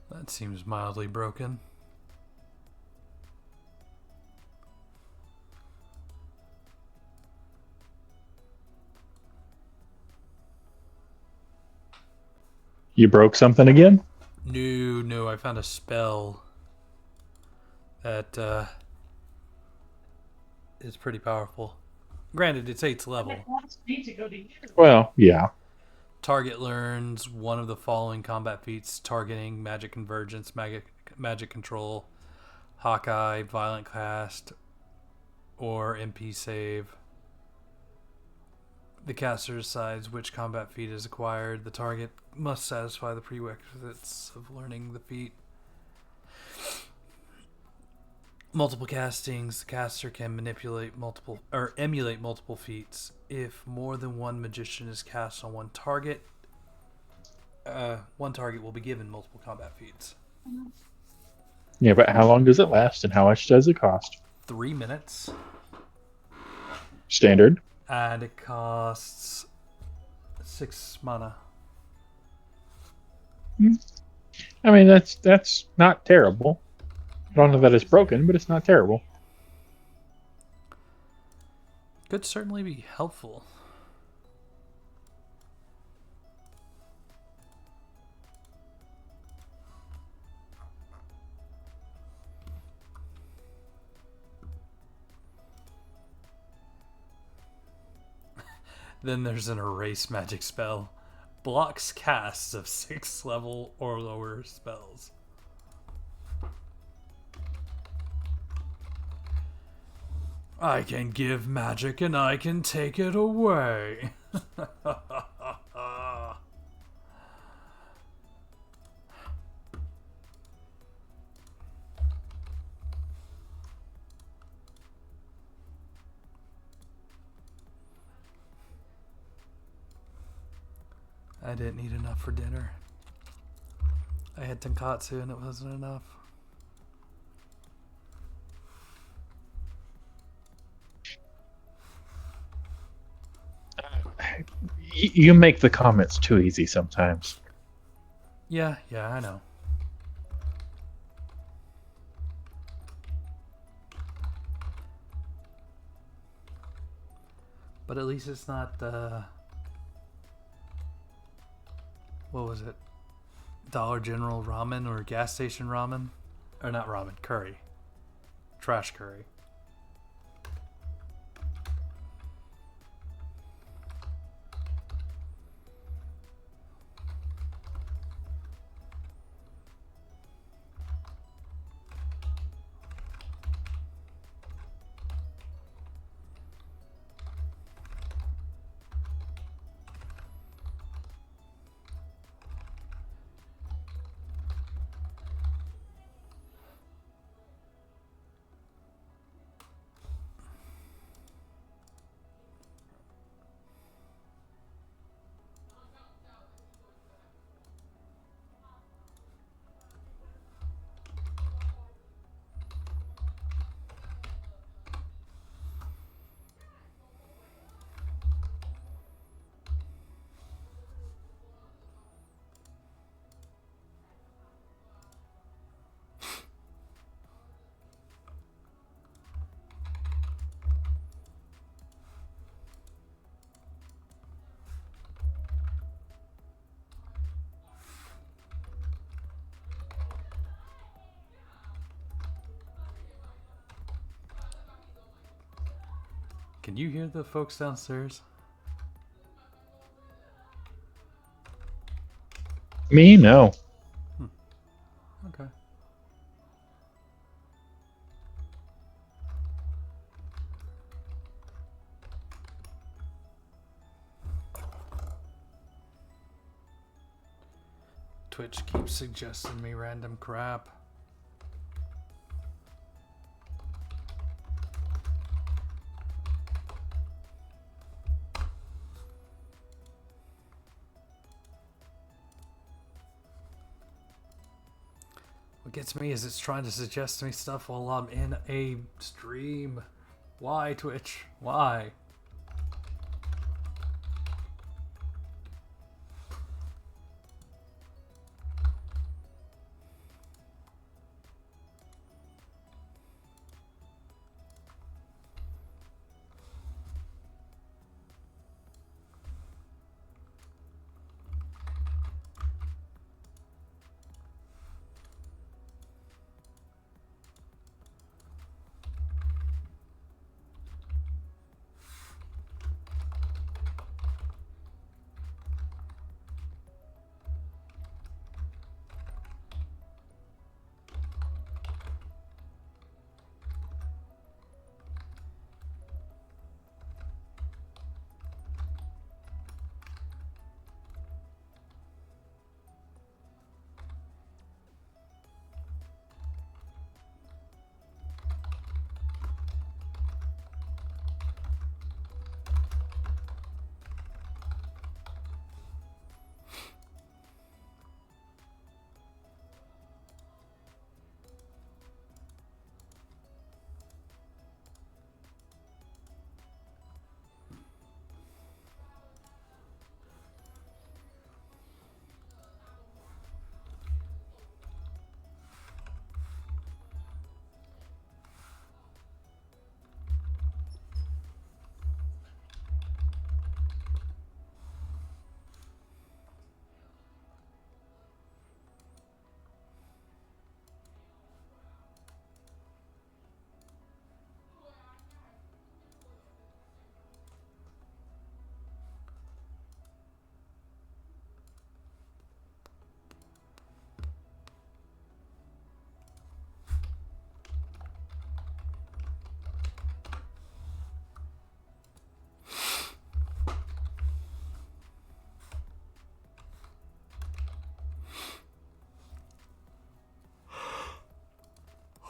S1: That seems mildly broken.
S2: You broke something again?
S1: No, I found a spell that is pretty powerful. Granted, it's 8th level.
S2: Well, yeah.
S1: Target learns one of the following combat feats: targeting, magic convergence, magic control, Hawkeye, violent cast, or MP save. The caster decides which combat feat is acquired. The target must satisfy the prerequisites of learning the feat. Multiple castings. The caster can emulate multiple feats. If more than one magician is cast on one target will be given multiple combat feats.
S2: Yeah, but how long does it last and how much does it cost?
S1: 3 minutes.
S2: Standard.
S1: And it costs 6 mana.
S2: I mean, that's not terrible. I don't know that it's broken, but it's not terrible.
S1: Could certainly be helpful. Then there's an erase magic spell. Blocks casts of 6th level or lower spells. I can give magic and I can take it away. I didn't eat enough for dinner. I had tonkatsu and it wasn't enough.
S2: You make the comments too easy sometimes.
S1: Yeah, I know. But at least it's not, what was it? Dollar General ramen or gas station ramen? Or not ramen, curry. Trash curry. Can you hear the folks downstairs?
S2: Me? No.
S1: Okay. Twitch keeps suggesting me random crap. What gets me is it's trying to suggest me stuff while I'm in a stream. Why, Twitch? Why?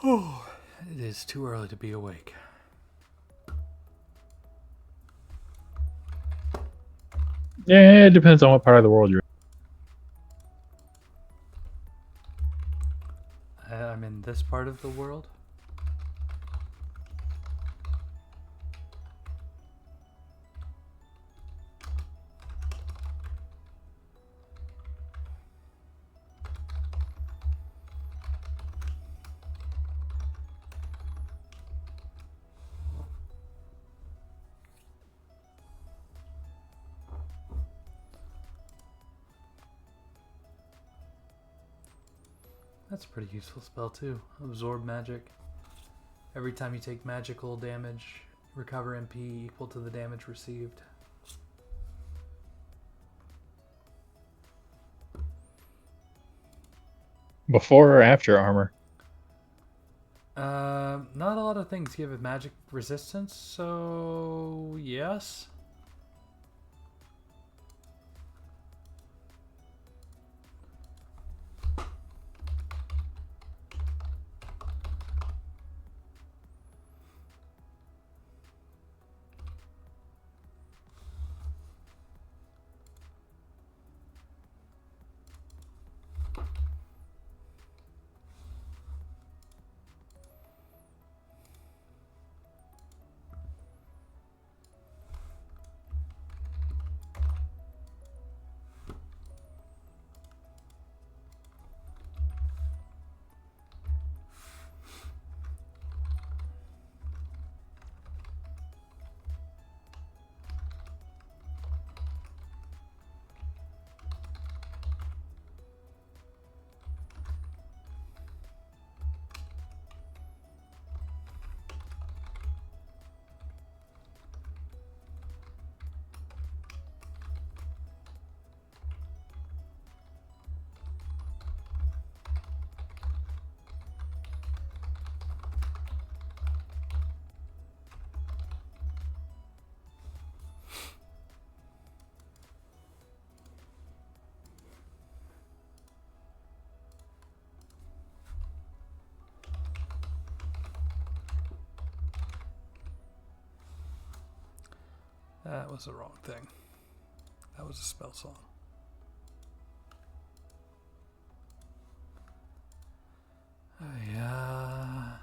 S1: Oh, it is too early to be awake.
S2: Yeah, it depends on what part of the world you're in.
S1: I'm in this part of the world. That's a pretty useful spell too. Absorb magic. Every time you take magical damage, recover MP equal to the damage received.
S2: Before or after armor?
S1: Not a lot of things give it magic resistance, so yes. That was the wrong thing. That was a spell song. Oh, yeah.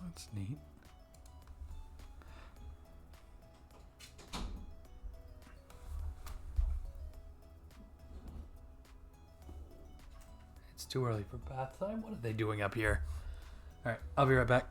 S1: That's neat. It's too early for bath time. What are they doing up here? All right, I'll be right back.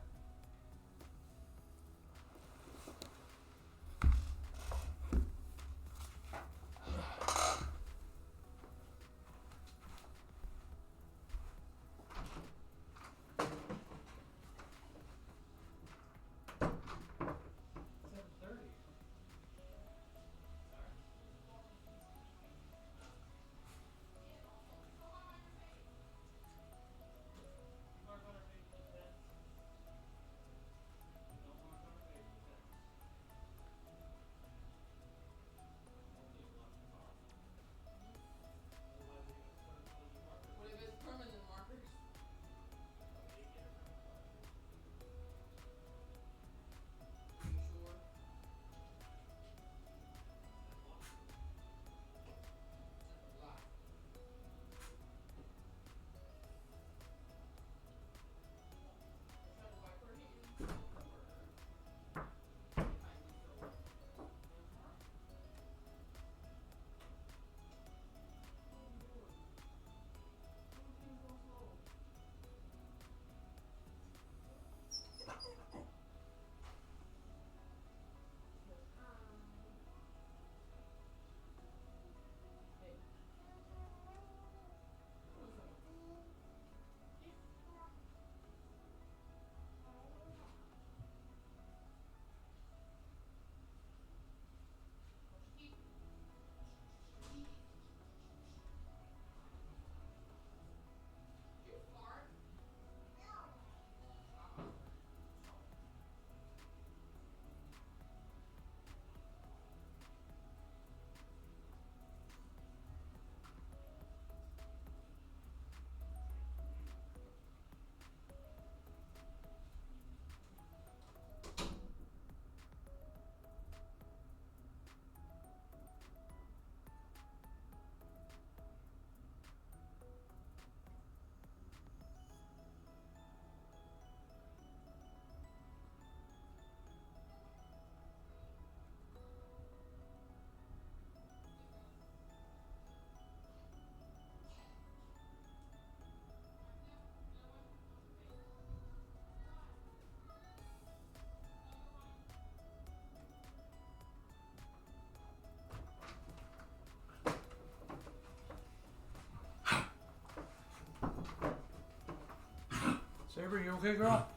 S1: Saber, you okay, girl?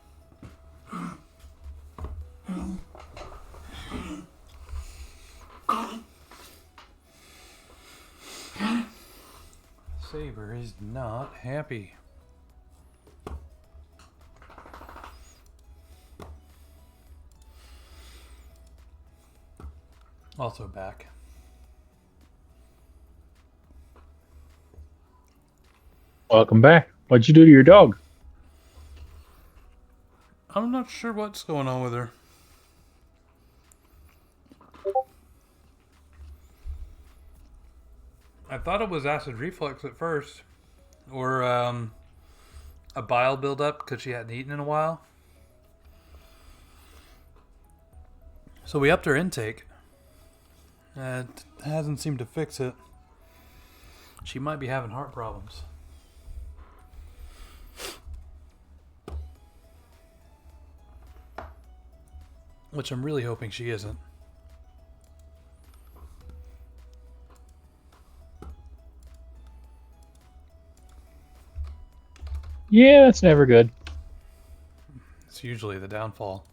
S1: Saber is not happy. Also back.
S2: Welcome back. What'd you do to your dog?
S1: I'm not sure what's going on with her. I thought it was acid reflux at first. Or a bile buildup because she hadn't eaten in a while. So we upped her intake. It hasn't seemed to fix it. She might be having heart problems. Which I'm really hoping she isn't.
S2: Yeah, that's never good.
S1: It's usually the downfall.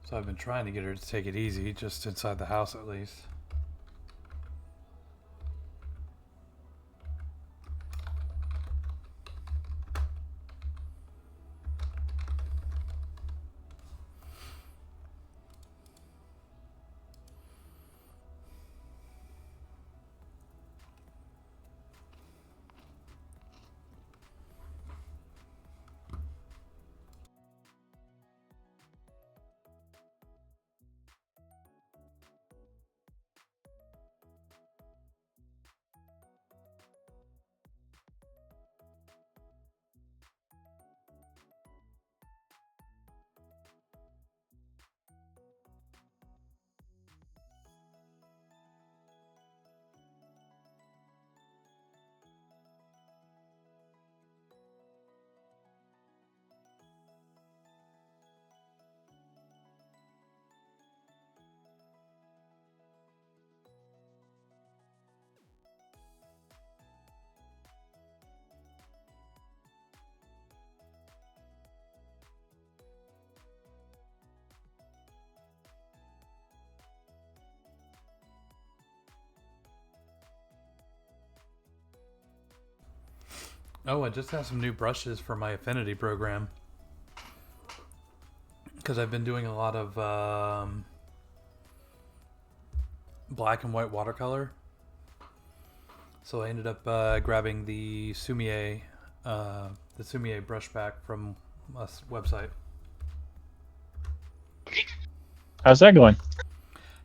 S1: So I've been trying to get her to take it easy, just inside the house at least. Oh, I just have some new brushes for my affinity program. Because I've been doing a lot of black and white watercolor. So I ended up grabbing the Sumier brush pack from a website.
S2: How's that going?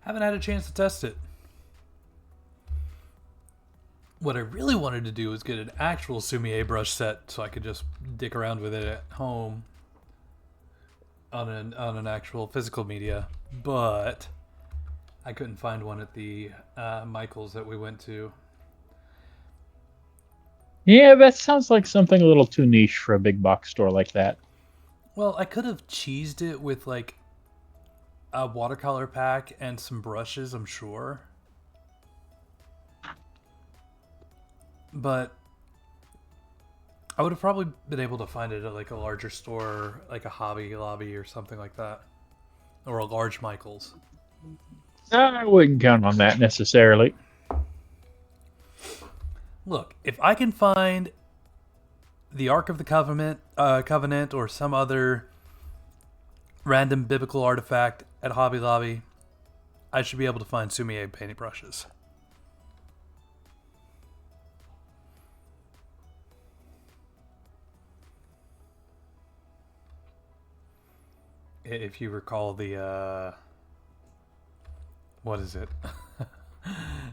S1: Haven't had a chance to test it. What I really wanted to do was get an actual Sumier brush set so I could just dick around with it at home on an actual physical media, but I couldn't find one at the Michael's that we went to.
S2: Yeah, that sounds like something a little too niche for a big box store like that.
S1: Well, I could have cheesed it with like a watercolor pack and some brushes, I'm sure. But I would have probably been able to find it at like a larger store, like a Hobby Lobby or something like that. Or a large Michael's.
S2: I wouldn't count on that necessarily.
S1: Look, if I can find the Ark of the Covenant or some other random biblical artifact at Hobby Lobby, I should be able to find Sumier painting brushes. If you recall the what is it?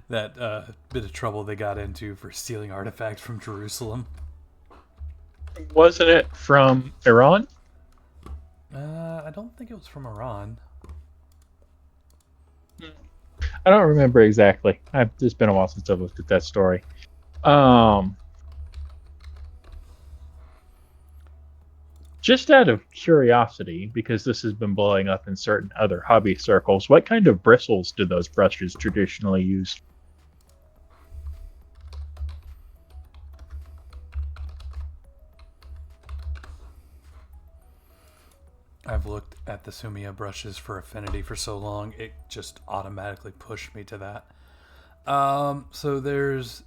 S1: That bit of trouble they got into for stealing artifacts from Jerusalem.
S2: Wasn't it from Iran?
S1: I don't think it was from Iran.
S2: I don't remember exactly. It's been a while since I've looked at that story. Um, just out of curiosity, because this has been blowing up in certain other hobby circles, what kind of bristles do those brushes traditionally use?
S1: I've looked at the Sumia brushes for affinity for so long, it just automatically pushed me to that. So there's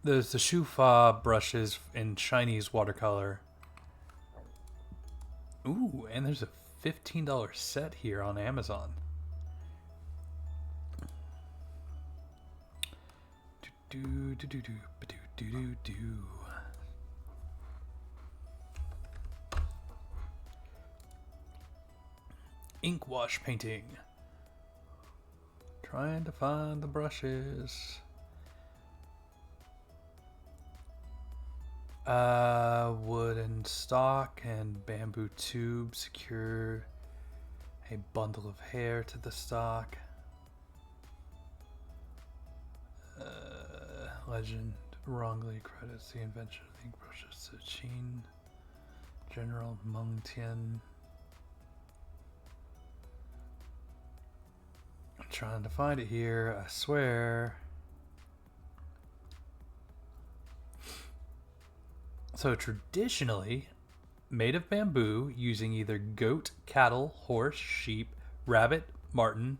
S1: the Shufa brushes in Chinese watercolor. Ooh, and there's a $15 set here on Amazon. Do do do do do do do do do. Ink wash painting. Trying to find the brushes. Wooden stock and bamboo tube secure a bundle of hair to the stock. Legend wrongly credits the invention of the ink brushes to Qin General Meng Tian. I'm trying to find it here, I swear. So traditionally made of bamboo using either goat, cattle, horse, sheep, rabbit, marten,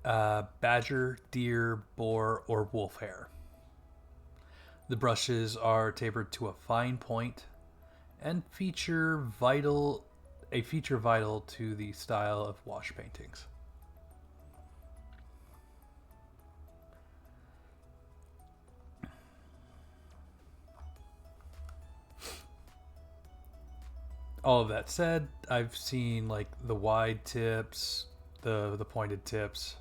S1: badger, deer, boar, or wolf hair. The brushes are tapered to a fine point and feature vital to the style of wash paintings. All of that said, I've seen like the wide tips, the pointed tips,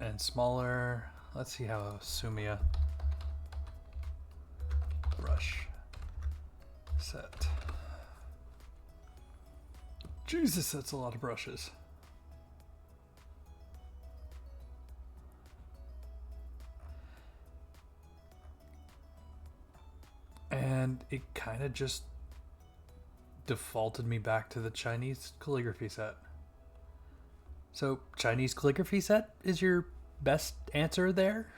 S1: and smaller. Let's see how Sumia brush set. Jesus, that's a lot of brushes. And it kind of just defaulted me back to the Chinese calligraphy set. So, Chinese calligraphy set is your best answer there,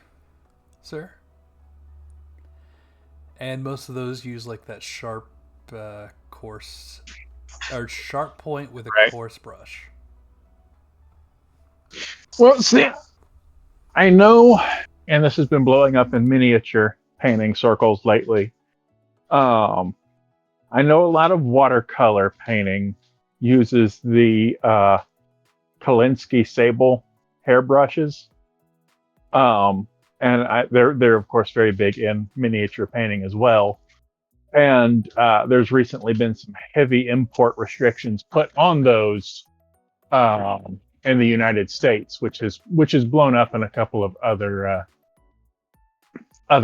S1: sir? And most of those use like that sharp, coarse, or sharp point with a
S2: Right.
S1: coarse brush.
S2: Well, see, I know, and this has been blowing up in miniature painting circles lately. Um, I know a lot of watercolor painting uses the Kolinsky Sable hairbrushes. And they're of course very big in miniature painting as well. And there's recently been some heavy import restrictions put on those in the United States, which has blown up in a couple of other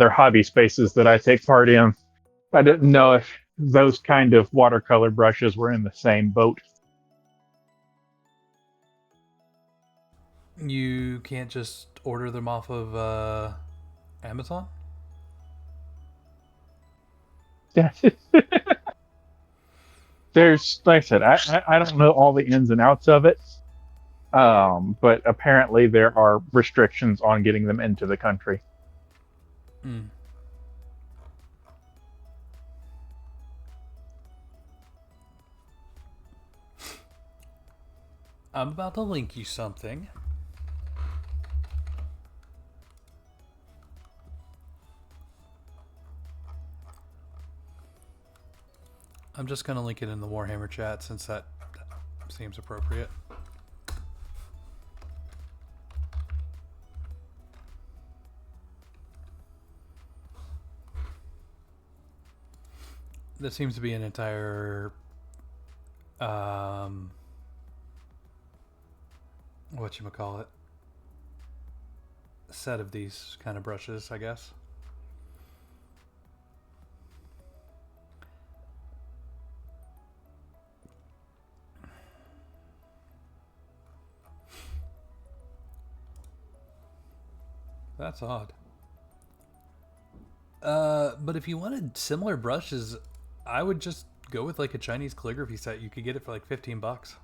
S2: hobby spaces that I take part in. I didn't know if those kind of watercolor brushes were in the same boat.
S1: You can't just order them off of Amazon?
S2: Yeah. There's, like I said, I don't know all the ins and outs of it, but apparently there are restrictions on getting them into the country.
S1: Mm. I'm about to link you something. I'm just going to link it in the Warhammer chat since that seems appropriate. There seems to be an entire whatchamacallit, set of these kind of brushes, I guess. That's odd. But if you wanted similar brushes, I would just go with like a Chinese calligraphy set. You could get it for like $15.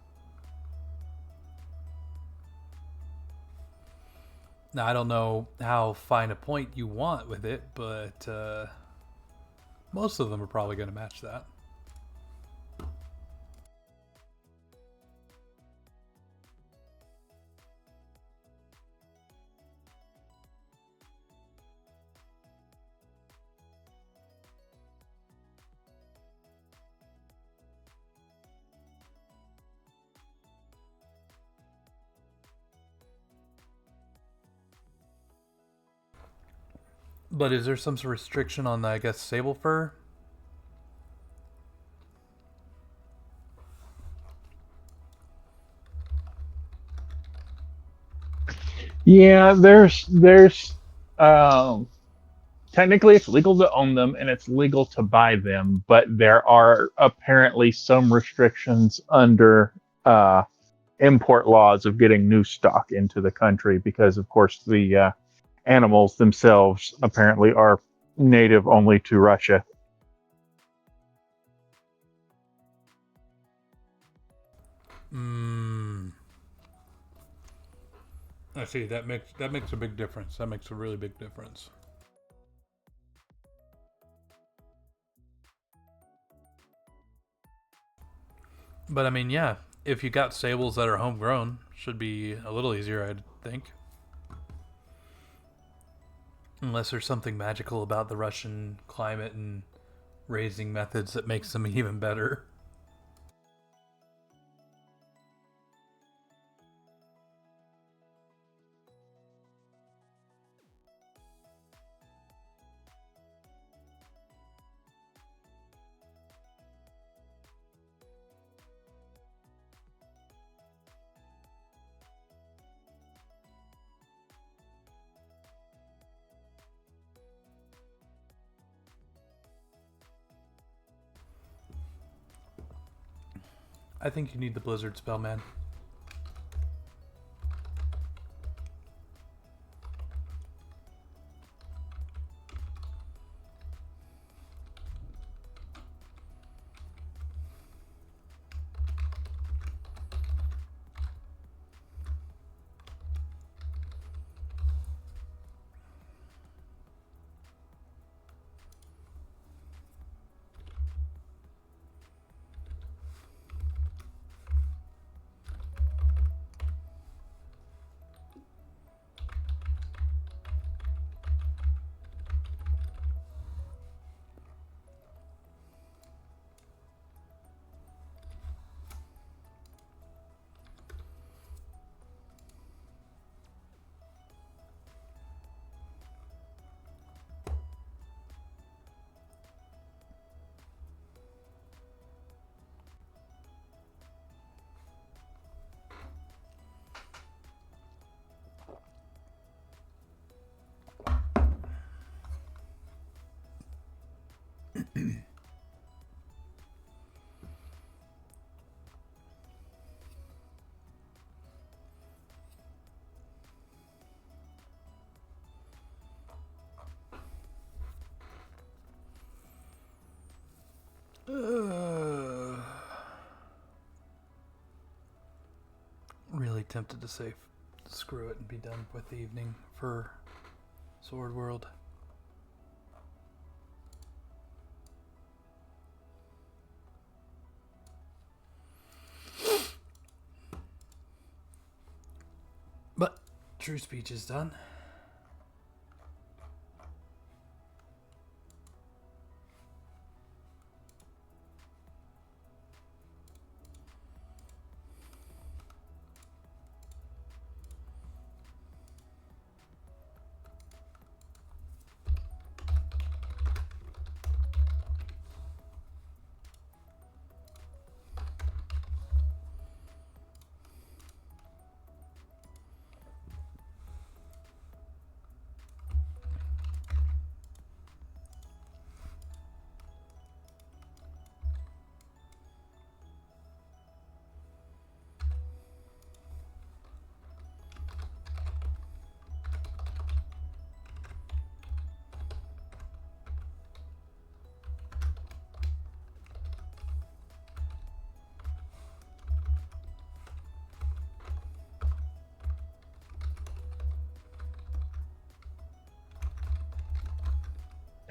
S1: Now I don't know how fine a point you want with it, but most of them are probably going to match that. But is there some sort of restriction on, I guess, sable fur?
S2: Yeah, there's um technically it's legal to own them and it's legal to buy them, but there are apparently some restrictions under import laws of getting new stock into the country because of course the animals themselves apparently are native only to Russia.
S1: Mmm. I see. That makes a big difference. That makes a really big difference. But I mean, yeah, if you got sables that are homegrown, should be a little easier, I'd think. Unless there's something magical about the Russian climate and raising methods that makes them even better. I think you need the blizzard spell, man. Really tempted to say screw it and be done with the evening for Sword World. But true speech is done.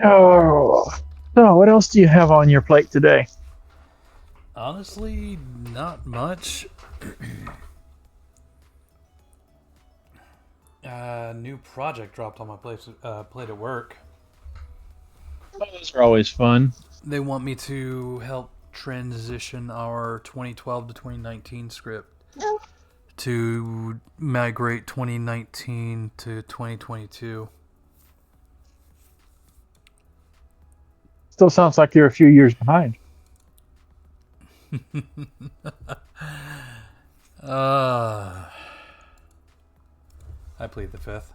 S2: Oh, so what else do you have on your plate today?
S1: Honestly, not much. New project dropped on my plate at work.
S2: Oh, those are always fun.
S1: They want me to help transition our 2012 to 2019 script to migrate 2019 to 2022.
S2: Still sounds like you're a few years behind.
S1: uh, I plead the fifth.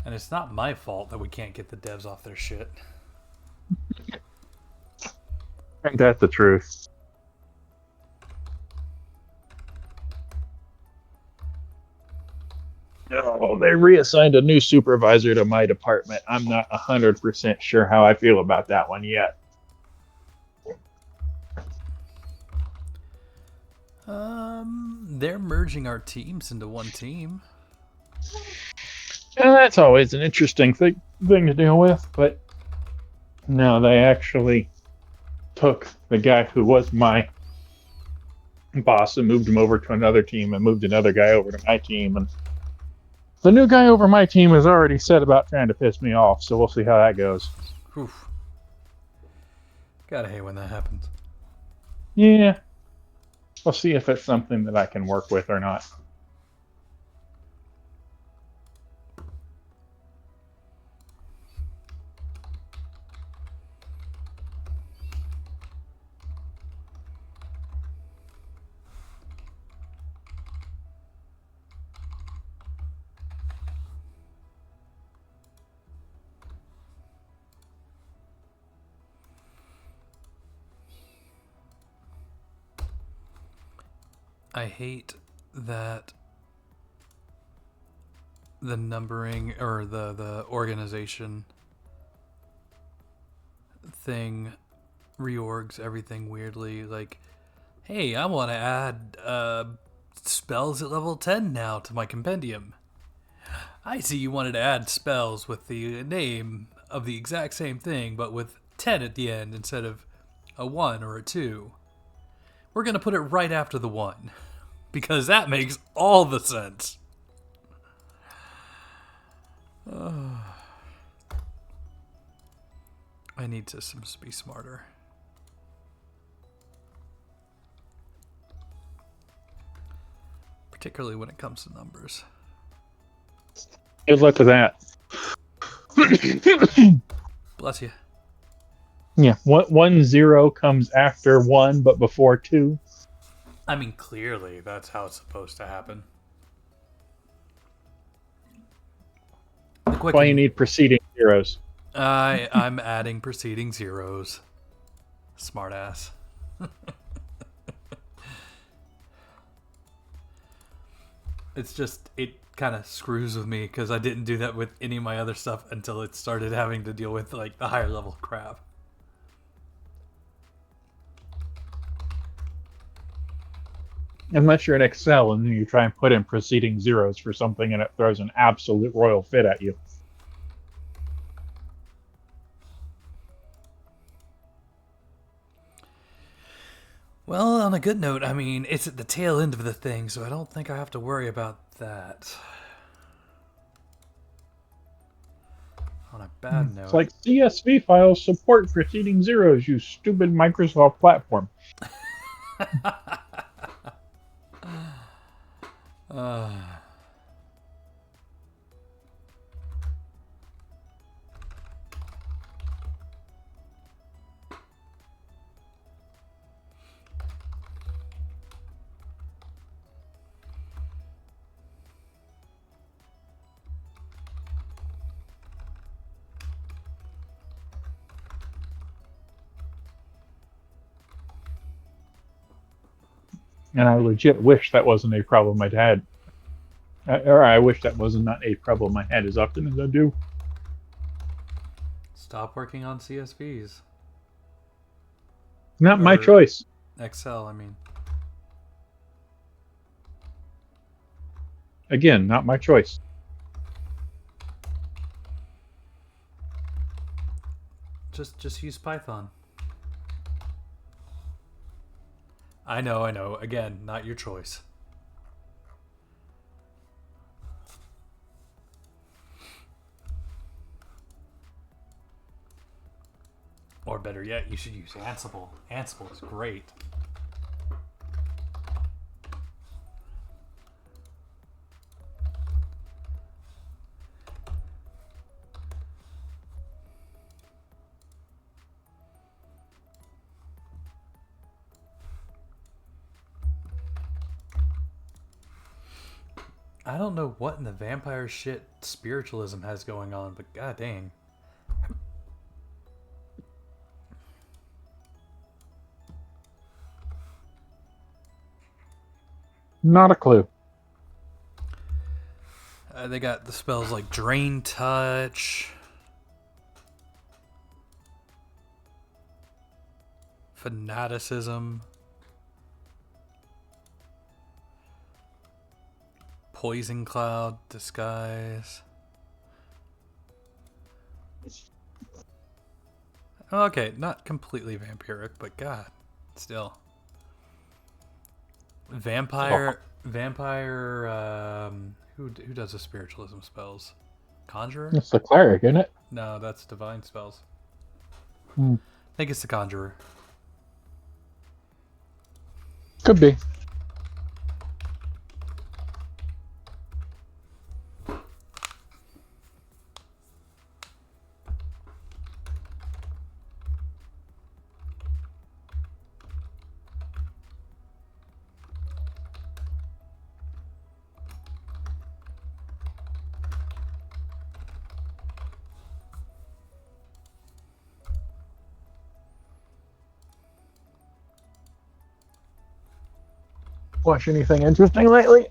S1: And it's not my fault that we can't get the devs off their shit.
S2: Ain't that the truth? Oh, they reassigned a new supervisor to my department. I'm not 100% sure how I feel about that one yet.
S1: They're merging our teams into one team.
S2: And that's always an interesting thing to deal with, but no, they actually took the guy who was my boss and moved him over to another team and moved another guy over to my team. And the new guy over my team has already said about trying to piss me off, so we'll see how that goes.
S1: Oof. Gotta hate when that happens.
S2: Yeah. We'll see if it's something that I can work with or not.
S1: I hate that the numbering or the organization thing reorgs everything weirdly. Like, hey, I want to add spells at level 10 now to my compendium. I see you wanted to add spells with the name of the exact same thing, but with 10 at the end instead of a 1 or a 2. We're going to put it right after the 1 because that makes all the sense. I need systems to be smarter. Particularly when it comes to numbers.
S2: Good luck with that.
S1: Bless you.
S2: Yeah, 1 0 comes after 1, but before 2.
S1: I mean, clearly that's how it's supposed to happen.
S2: That's why you need preceding zeros.
S1: I'm adding preceding zeros. Smartass. It's just, it kind of screws with me because I didn't do that with any of my other stuff until it started having to deal with like the higher level crap.
S2: Unless you're in Excel and you try and put in preceding zeros for something and it throws an absolute royal fit at you.
S1: Well, on a good note, I mean, it's at the tail end of the thing, so I don't think I have to worry about that. On a bad note.
S2: It's like CSV files support preceding zeros, you stupid Microsoft platform. And I legit wish that wasn't a problem I'd had. Or I wish that was not a problem I had as often as I do.
S1: Stop working on CSVs.
S2: Not my choice.
S1: Excel, I mean.
S2: Again, not my choice.
S1: Just use Python. I know. Again, not your choice. Or better yet, you should use Ansible. Ansible is great. I don't know what in the vampire shit spiritualism has going on, but god dang.
S2: Not a clue.
S1: They got the spells like Drain Touch, Fanaticism, Poison Cloud, Disguise. Okay, not completely vampiric, but god, still. Vampire. Who does the spiritualism spells? Conjurer?
S2: It's the cleric, isn't it?
S1: No, that's divine spells.
S2: Hmm.
S1: I think it's the conjurer.
S2: Could be. Watch anything interesting lately?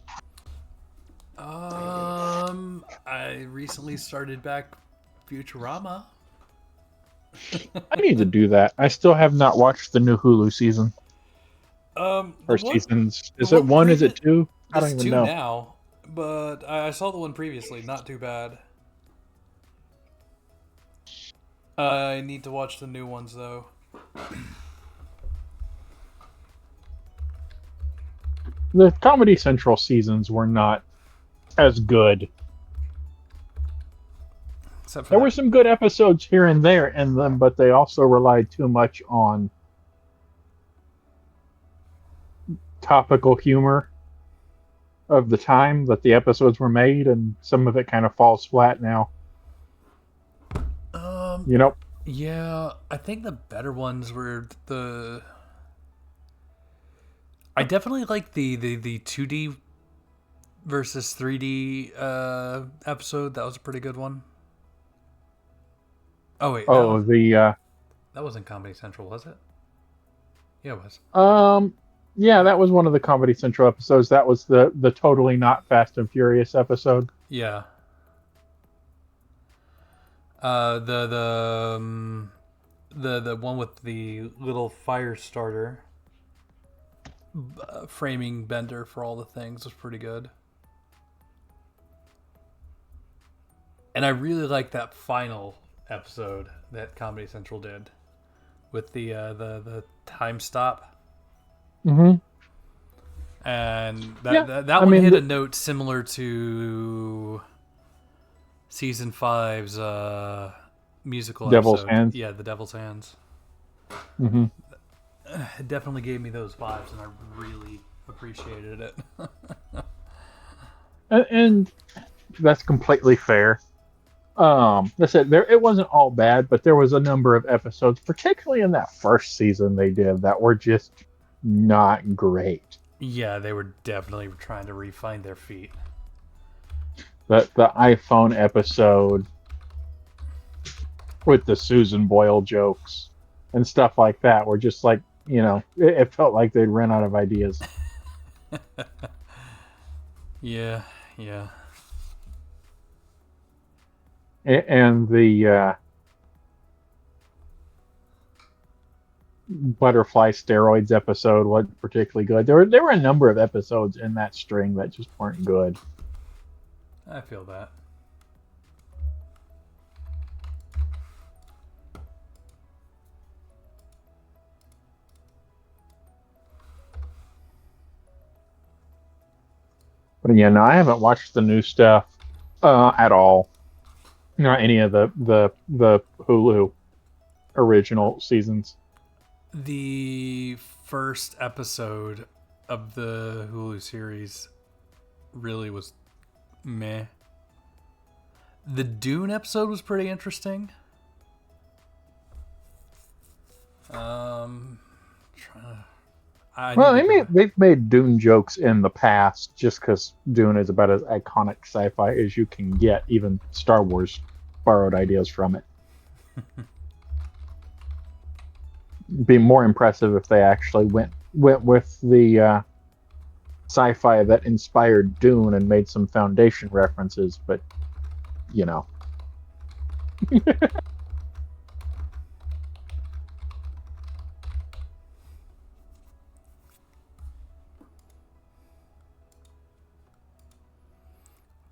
S1: I recently started back Futurama.
S2: I need to do that. I still have not watched the new Hulu season. Or seasons. Is it one? Is it two? I don't even know.
S1: It's two now, but I saw the one previously. Not too bad. I need to watch the new ones though.
S2: The Comedy Central seasons were not as good. There were some good episodes here and there in them, but they also relied too much on topical humor of the time that the episodes were made, and some of it kind of falls flat now. You know?
S1: Yeah, I think the better ones were the... I definitely like the 2D versus 3D episode. That was a pretty good one. Oh wait, that wasn't Comedy Central, was it? Yeah, it was.
S2: Yeah, that was one of the Comedy Central episodes. That was the totally not Fast and Furious episode.
S1: Yeah. The one with the little fire starter framing Bender for all the things was pretty good. And I really like that final episode that Comedy Central did with the time stop.
S2: Mm-hmm.
S1: And that one hit a note similar to season 5's musical
S2: Devil's
S1: episode.
S2: Hands.
S1: Yeah, the Devil's Hands.
S2: Mm-hmm.
S1: It definitely gave me those vibes, and I really appreciated it.
S2: and that's completely fair. That's it. It wasn't all bad, but there was a number of episodes, particularly in that first season they did, that were just not great.
S1: Yeah, they were definitely trying to refine their feet.
S2: The iPhone episode with the Susan Boyle jokes and stuff like that were just like, it felt like they'd run out of ideas.
S1: Yeah.
S2: And the butterfly steroids episode wasn't particularly good. There were a number of episodes in that string that just weren't good.
S1: I feel that.
S2: But yeah, no, I haven't watched the new stuff at all. Not any of the Hulu original seasons.
S1: The first episode of the Hulu series really was meh. The Dune episode was pretty interesting. Trying to, I
S2: Well,
S1: need to go back.
S2: they've made Dune jokes in the past just because Dune is about as iconic sci-fi as you can get. Even Star Wars borrowed ideas from it. Be more impressive if they actually went with the sci-fi that inspired Dune and made some Foundation references, but you know.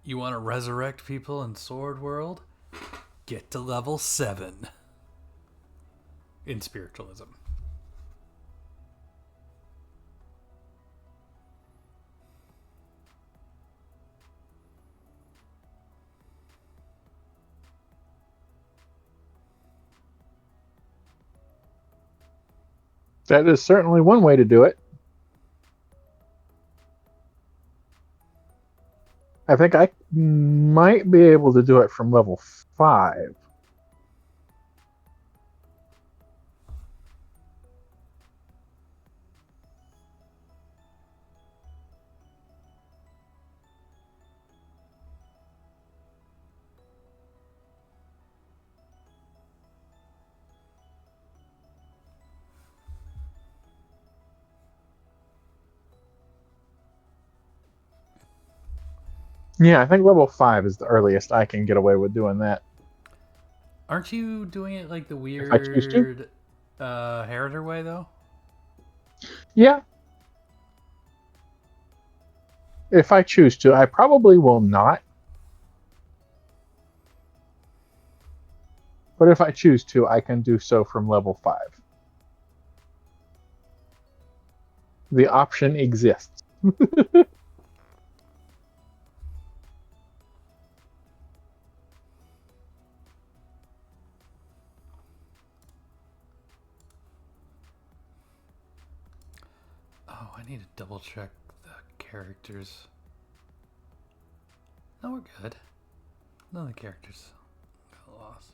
S1: You want to resurrect people in Sword World? Get to level 7 in spiritualism.
S2: That is certainly one way to do it. I think I might be able to do it from level 5. Yeah, I think level 5 is the earliest I can get away with doing that.
S1: Aren't you doing it like the
S2: If I choose to.
S1: weird Heriter way, though?
S2: Yeah, if I choose to. I probably will not. But if I choose to, I can do so from level 5. The option exists.
S1: Oh, I need to double check the characters. No, we're good. None of the characters got lost.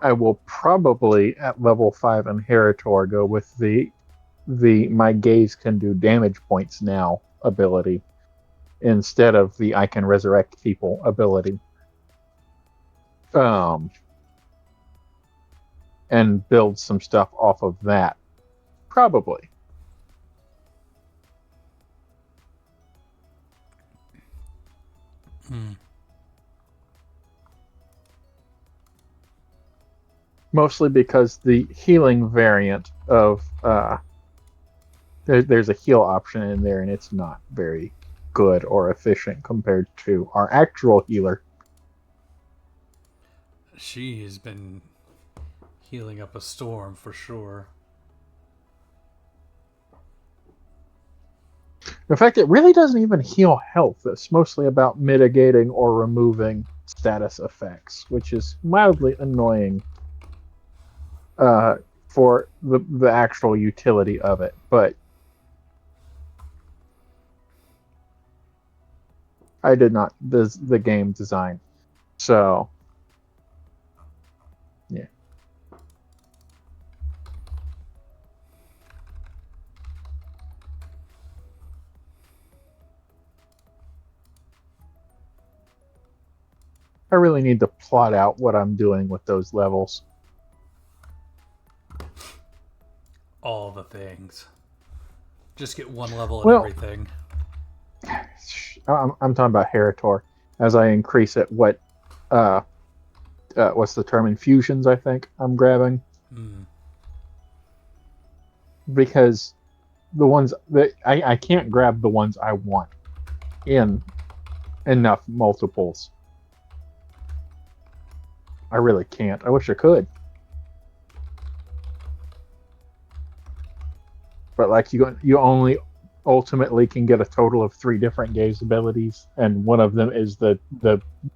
S2: I will probably at level 5 Inheritor go with the my gaze can do damage points now ability instead of the I can resurrect people ability. Um, and build some stuff off of that. Probably. Mostly because the healing variant of there's a heal option in there and it's not very good or efficient compared to our actual healer.
S1: She has been healing up a storm for sure.
S2: In fact, it really doesn't even heal health. It's mostly about mitigating or removing status effects, which is mildly annoying uh, for the actual utility of it. But I did not the game design, so yeah. I really need to plot out what I'm doing with those levels.
S1: All the things. Just get one level at
S2: Well,
S1: everything.
S2: I'm talking about Heritor. As I increase it, what's the term? Infusions, I think I'm grabbing.
S1: Mm.
S2: because the ones that I can't grab the ones I want in enough multiples. I really can't. I wish I could. But like you only ultimately can get a total of 3 different gaze abilities, and one of them is the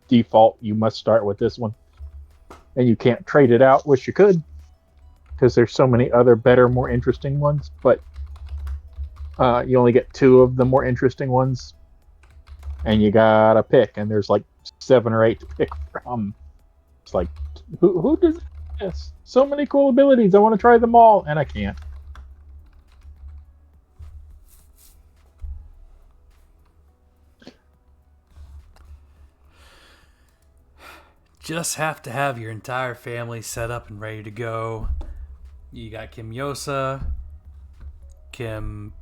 S2: default. You must start with this one, and you can't trade it out. Wish you could, because there's so many other better, more interesting ones. But you only get 2 of the more interesting ones, and you gotta pick. And there's like 7 or 8 to pick from. It's like, who does this? So many cool abilities. I want to try them all, and I can't.
S1: Just have to have your entire family set up and ready to go. You got Kim Yosa, Kim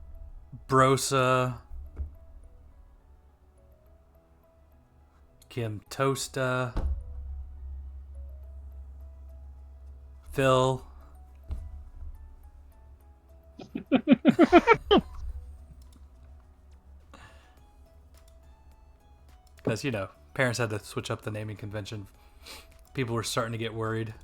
S1: Brosa, Kim Tosta, Phil. Because, parents had to switch up the naming convention. People were starting to get worried.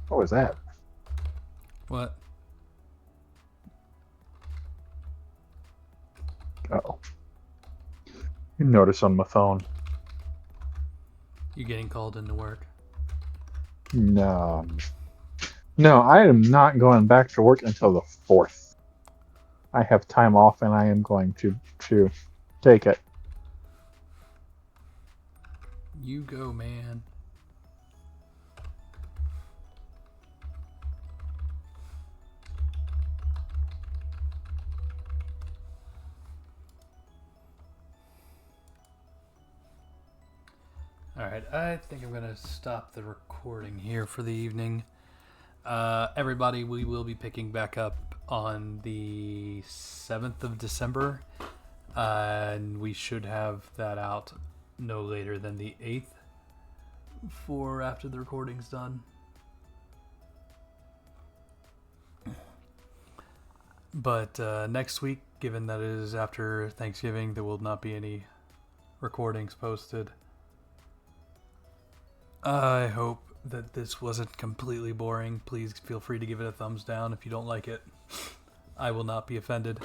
S2: What was that?
S1: What?
S2: Oh, you notice on my phone.
S1: You getting called into work?
S2: No, no, I am not going back to work until the 4th. I have time off, and I am going to take it.
S1: You go, man. Alright, I think I'm going to stop the recording here for the evening. Everybody, we will be picking back up on the 7th of December. And we should have that out no later than the 8th for after the recording's done. But next week, given that it is after Thanksgiving, there will not be any recordings posted. I hope that this wasn't completely boring. Please feel free to give it a thumbs down if you don't like it. I will not be offended.